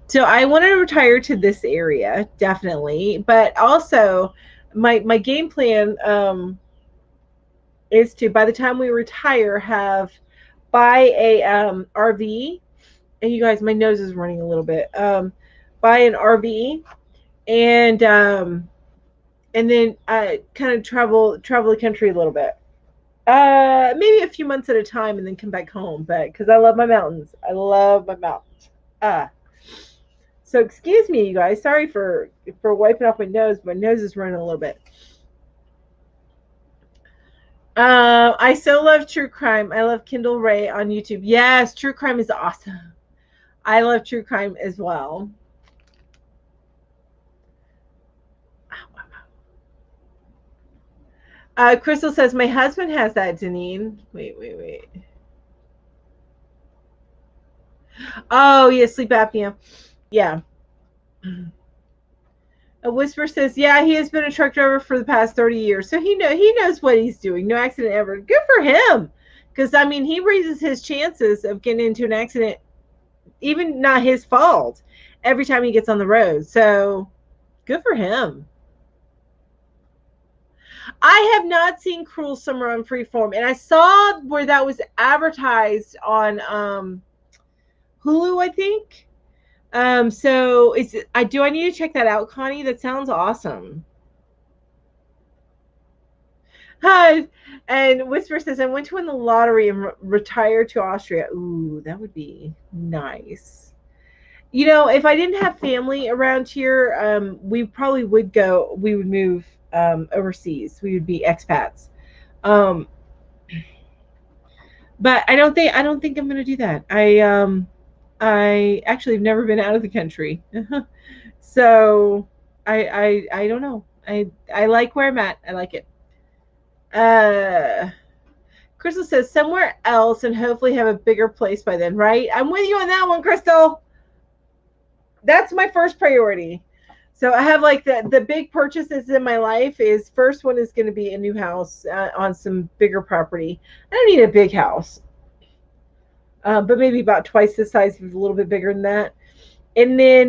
So I want to retire to this area, definitely. But also, my game plan is to, by the time we retire, buy a RV and you guys, my nose is running a little bit. Buy an RV and then kind of travel the country a little bit. Maybe a few months at a time, and then come back home. But because I love my mountains, I love my mountains. So excuse me, you guys. Sorry for wiping off my nose. My nose is running a little bit. I so love true crime. I love Kindle Ray on YouTube. Yes, true crime is awesome. I love true crime as well. Crystal says, my husband has that, Deneen. Wait. Oh, yeah, sleep apnea. Yeah. A whisper says, yeah, he has been a truck driver for the past 30 years. So he knows what he's doing. No accident ever. Good for him. Because, I mean, he raises his chances of getting into an accident, even not his fault, every time he gets on the road. So good for him. I have not seen Cruel Summer on Freeform, and I saw where that was advertised on Hulu, I think. So do I need to check that out, Connie? That sounds awesome. Hi, and Whisper says, I went to win the lottery and retire to Austria. Ooh, that would be nice. You know, if I didn't have family around here, we probably would go. We would move overseas. We would be expats. But I don't think I'm going to do that. I actually have never been out of the country, so I don't know. I like where I'm at. I like it. Crystal says somewhere else and hopefully have a bigger place by then, right? I'm with you on that one, Crystal. That's my first priority. So I have like the big purchases in my life is first one is going to be a new house on some bigger property. I don't need a big house, but maybe about twice the size, a little bit bigger than that. And then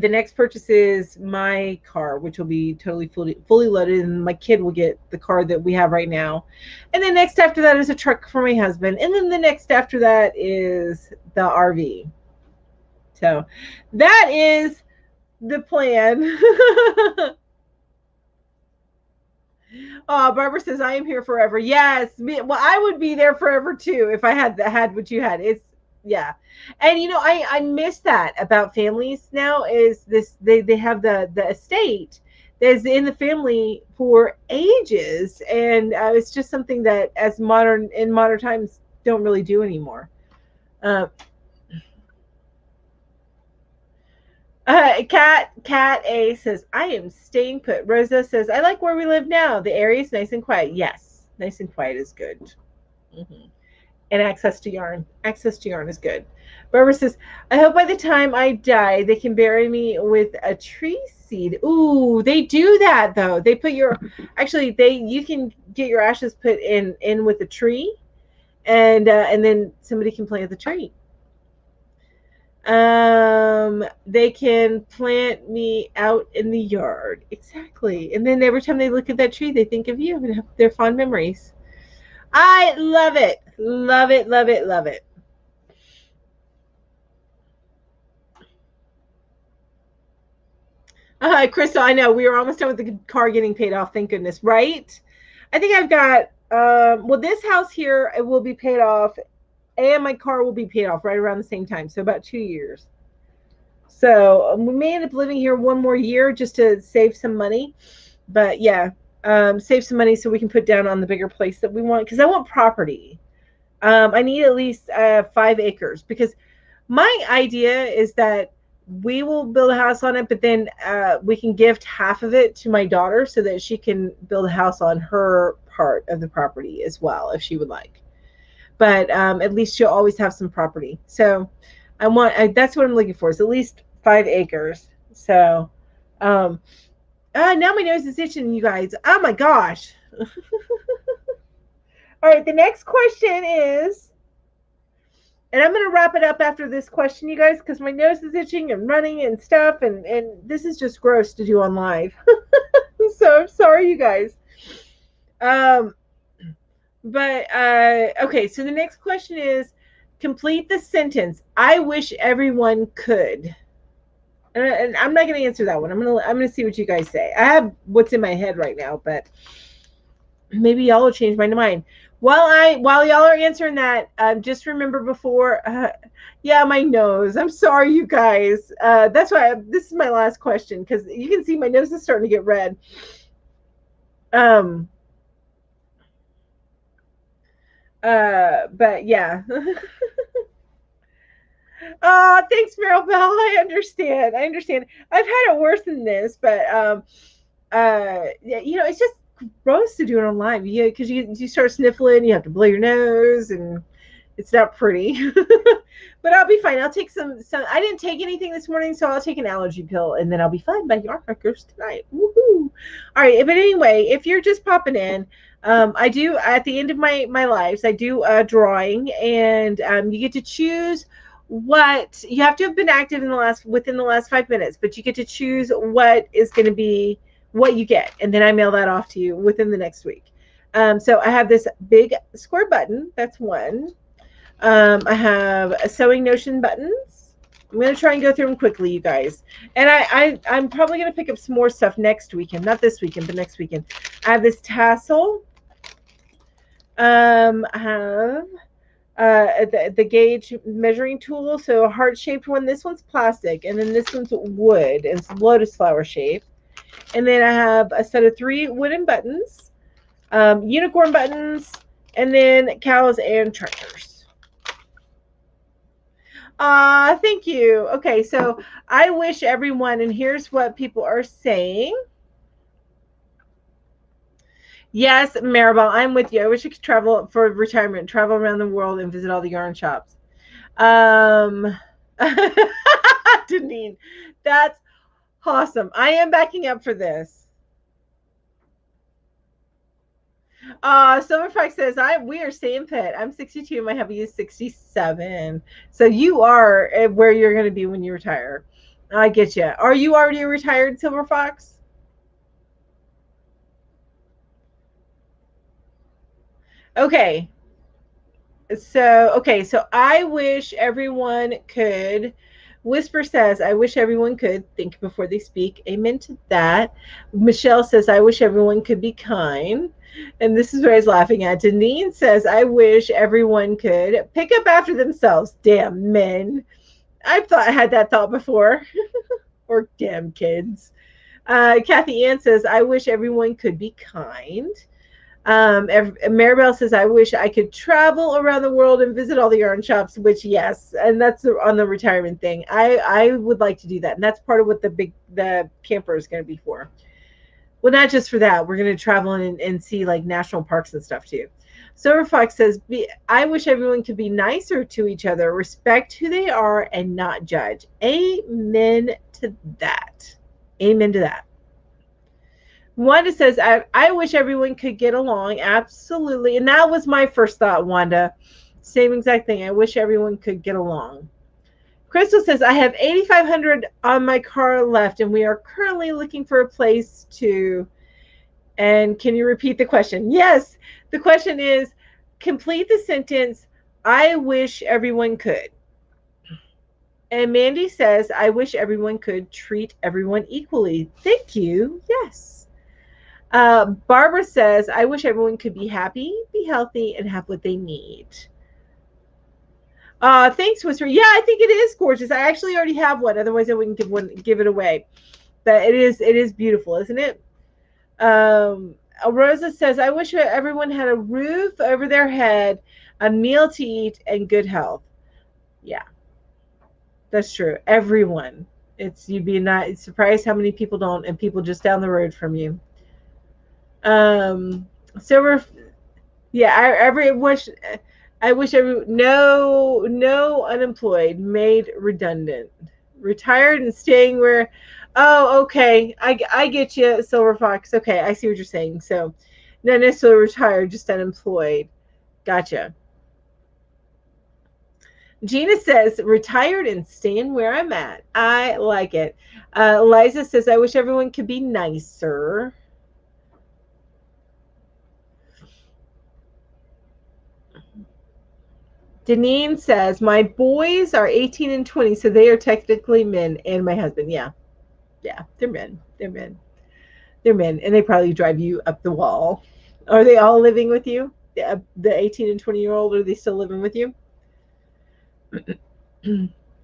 the next purchase is my car, which will be totally fully loaded, and my kid will get the car that we have right now. And then next after that is a truck for my husband, and then the next after that is the RV. So that is the plan. Oh, Barbara says, I am here forever. Yes. Well, I would be there forever too if I had what you had. It's, yeah. And you know, I miss that about families now is this, they have the estate that's in the family for ages. And it's just something that in modern times don't really do anymore. Cat A says, I am staying put. Rosa says, I like where we live now. The area is nice and quiet. Yes, nice and quiet is good. Mm-hmm. And access to yarn. Access to yarn is good. Barbara says, I hope by the time I die, they can bury me with a tree seed. Ooh, they do that though. They put you can get your ashes put in with a tree, and then somebody can plant the tree. They can plant me out in the yard. Exactly. And then every time they look at that tree, they think of you and have their fond memories. I love it. Love it, love it, love it. Crystal, I know we were almost done with the car getting paid off. Thank goodness, right? I think I've got, well, this house here, it will be paid off, and my car will be paid off right around the same time. So about 2 years. So we may end up living here one more year just to save some money. But yeah, save some money so we can put down on the bigger place that we want. Because I want property. I need at least 5 acres. Because my idea is that we will build a house on it, but then we can gift half of it to my daughter so that she can build a house on her part of the property as well, if she would like. But at least she'll always have some property. So that's what I'm looking for, is at least 5 acres. So now my nose is itching, you guys. Oh my gosh. All right, the next question is, and I'm going to wrap it up after this question, you guys, because my nose is itching and running and stuff, and this is just gross to do on live. So I'm sorry, you guys. But okay, so the next question is, Complete the sentence. I wish everyone could. And I'm not going to answer that one. I'm going to see what you guys say. I have what's in my head right now, but maybe y'all will change my mind. While y'all are answering that, just remember before, yeah, my nose. I'm sorry, you guys. That's why this is my last question, because you can see my nose is starting to get red. But yeah. Oh, thanks, Maribel. I understand. I understand. I've had it worse than this, but yeah, you know, it's just gross to do it online. Yeah, because you start sniffling, you have to blow your nose, and it's not pretty. But I'll be fine. I'll take some. I didn't take anything this morning, so I'll take an allergy pill, and then I'll be fine by Yarmulkes tonight. Woohoo! All right, but anyway, if you're just popping in, I do at the end of my lives, I do drawing, and you get to choose what you have to have been active in the within the last 5 minutes, but you get to choose what is going to be what you get, and then I mail that off to you within the next week. So I have this big square button. That's one. I have a sewing notion buttons. I'm going to try and go through them quickly, you guys. And I'm probably going to pick up some more stuff next weekend. Not this weekend, but next weekend. I have this tassel. I have the gauge measuring tool. So a heart-shaped one. This one's plastic. And then this one's wood. It's lotus flower shape. And then I have a set of 3 wooden buttons. Unicorn buttons. And then cows and tractors. Thank you. Okay, so I wish everyone, and here's what people are saying. Yes, Maribel, I'm with you. I wish I could travel for retirement, travel around the world and visit all the yarn shops. Deneen, that's awesome. I am backing up for this. Silver Fox says, we are same pit. I'm 62 and my hubby is 67. So you are where you're going to be when you retire. I get you. Are you already retired, Silver Fox? Okay. So I wish everyone could. Whisper says, I wish everyone could think before they speak. Amen to that. Michelle says, I wish everyone could be kind. And this is what I was laughing at. Deneen says, I wish everyone could pick up after themselves. Damn men. I've had that thought before. Or damn kids. Kathy Ann says, I wish everyone could be kind. Maribel says, I wish I could travel around the world and visit all the yarn shops, which yes, and that's on the retirement thing. I would like to do that, and that's part of what the camper is going to be for. Well, not just for that. We're going to travel and see like national parks and stuff too. Silver Fox says, I wish everyone could be nicer to each other, respect who they are, and not judge. Amen to that. Amen to that. Wanda says, I wish everyone could get along. Absolutely. And that was my first thought, Wanda. Same exact thing. I wish everyone could get along. Crystal says, I have 8,500 on my car left, and we are currently looking for a place to. And can you repeat the question? Yes. The question is, complete the sentence, I wish everyone could. And Mandy says, I wish everyone could treat everyone equally. Thank you. Yes. Barbara says, I wish everyone could be happy, be healthy, and have what they need. Thanks, Whisper. Yeah, I think it is gorgeous. I actually already have one. Otherwise, I wouldn't give it away. But it is beautiful, isn't it? Rosa says, I wish everyone had a roof over their head, a meal to eat, and good health. Yeah, that's true. Everyone. You'd be not surprised how many people don't, and people just down the road from you. I wish no unemployed, made redundant, retired and staying where. Oh, okay, I get you, Silver Fox. Okay, I see what you're saying. So, not necessarily retired, just unemployed. Gotcha. Gina says, retired and staying where I'm at. I like it. Liza says, I wish everyone could be nicer. Deneen says, my boys are 18 and 20, so they are technically men, and my husband. Yeah. Yeah, they're men. They're men. They're men, and they probably drive you up the wall. Are they all living with you? The 18 and 20-year-old, are they still living with you?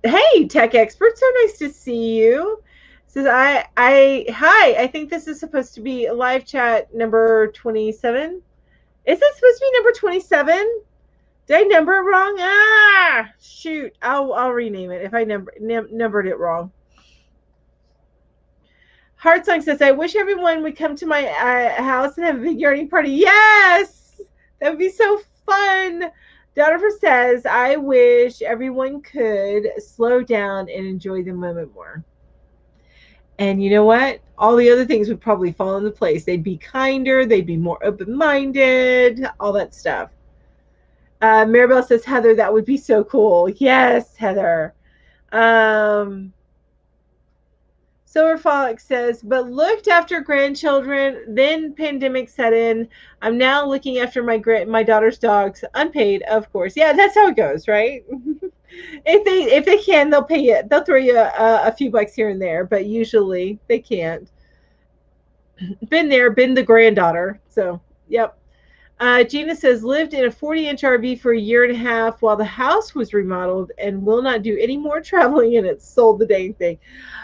Hey, tech expert, so nice to see you. Says hi, I think this is supposed to be live chat number 27. Is it supposed to be number 27? Did I number it wrong? Ah, shoot. I'll rename it if I numbered it wrong. Heartsong says, I wish everyone would come to my house and have a big yarding party. Yes, that would be so fun. Jennifer says, I wish everyone could slow down and enjoy the moment more. And you know what? All the other things would probably fall into place. They'd be kinder. They'd be more open-minded, all that stuff. Maribel says, Heather, that would be so cool. Yes, Heather. Silverfolk says, but looked after grandchildren, then pandemic set in. I'm now looking after my daughter's dogs, unpaid, of course. Yeah, that's how it goes, right? if they can, they'll pay it. They'll throw you a few bucks here and there, but usually they can't. Been there, been the granddaughter. So, yep. Gina says, lived in a 40-inch RV for a year and a half while the house was remodeled and will not do any more traveling in it. Sold the dang thing.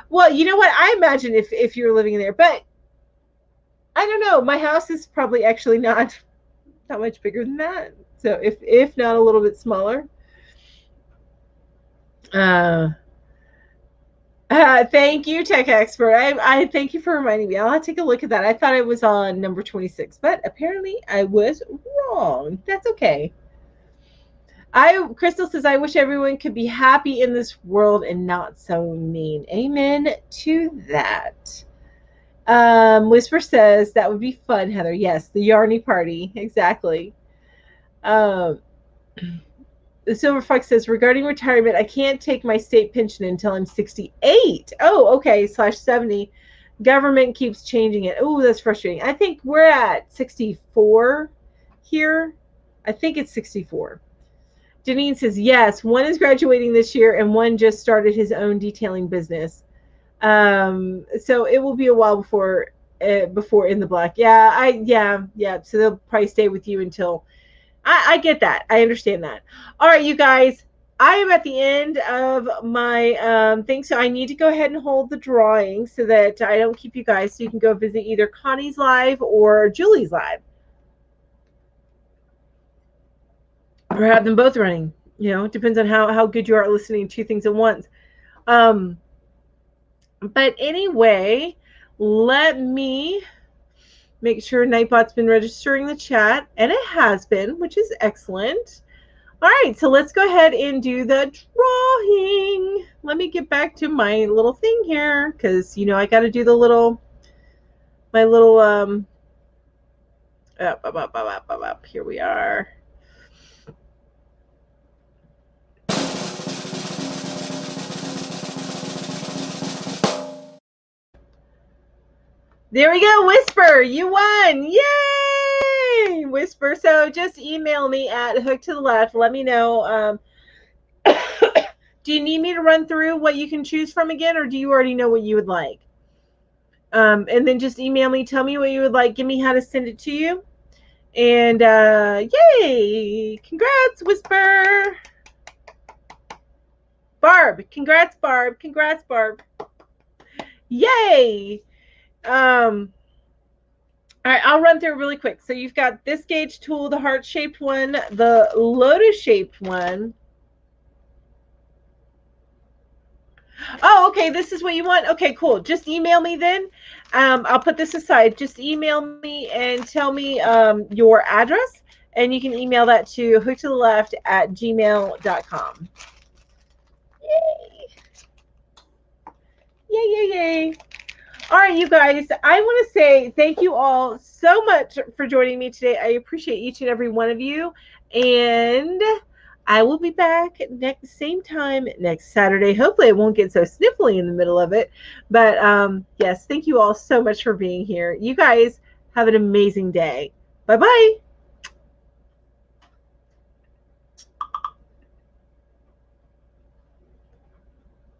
Well, you know what? I imagine if you're living there, but I don't know. My house is probably actually not much bigger than that. So if not a little bit smaller. Thank you, tech expert. I thank you for reminding me. I'll take a look at that. I thought it was on number 26, but apparently I was wrong. That's okay. Crystal says, I wish everyone could be happy in this world and not so mean. Amen to that. Whisper says, that would be fun, Heather. Yes, the Yarny party. Exactly. The Silver Fox says, regarding retirement, I can't take my state pension until I'm 68. Oh, okay, /70. Government keeps changing it. Oh, that's frustrating. I think we're at 64 here. I think it's 64. Janine says, yes, one is graduating this year and one just started his own detailing business. So it will be a while before in the black. Yeah. So they'll probably stay with you until I get that. I understand that. All right, you guys, I am at the end of my thing, so I need to go ahead and hold the drawing so that I don't keep you guys, so you can go visit either Connie's live or Julie's live. Or have them both running. You know, it depends on how good you are at listening to two things at once. But anyway, let me make sure Nightbot's been registering the chat, and it has been, which is excellent. All right, so let's go ahead and do the drawing. Let me get back to my little thing here, because, you know, I got to do my little, up. Here we are. There we go, Whisper, you won. Yay, Whisper. So just email me at hookedtotheleft. Let me know. Do you need me to run through what you can choose from again, or do you already know what you would like? And then just email me, tell me what you would like, give me how to send it to you. And yay, congrats, Whisper. Barb, congrats, Barb. Congrats, Barb. Yay. All right, I'll run through really quick. So you've got this gauge tool, the heart-shaped one, the lotus-shaped one. Oh, okay, this is what you want? Okay, cool. Just email me then. I'll put this aside. Just email me and tell me your address, and you can email that to hookedtotheleft@gmail.com. Yay. Yay. All right, you guys, I want to say thank you all so much for joining me today. I appreciate each and every one of you. And I will be back same time next Saturday. Hopefully I won't get so sniffly in the middle of it. But yes, thank you all so much for being here. You guys have an amazing day. Bye-bye.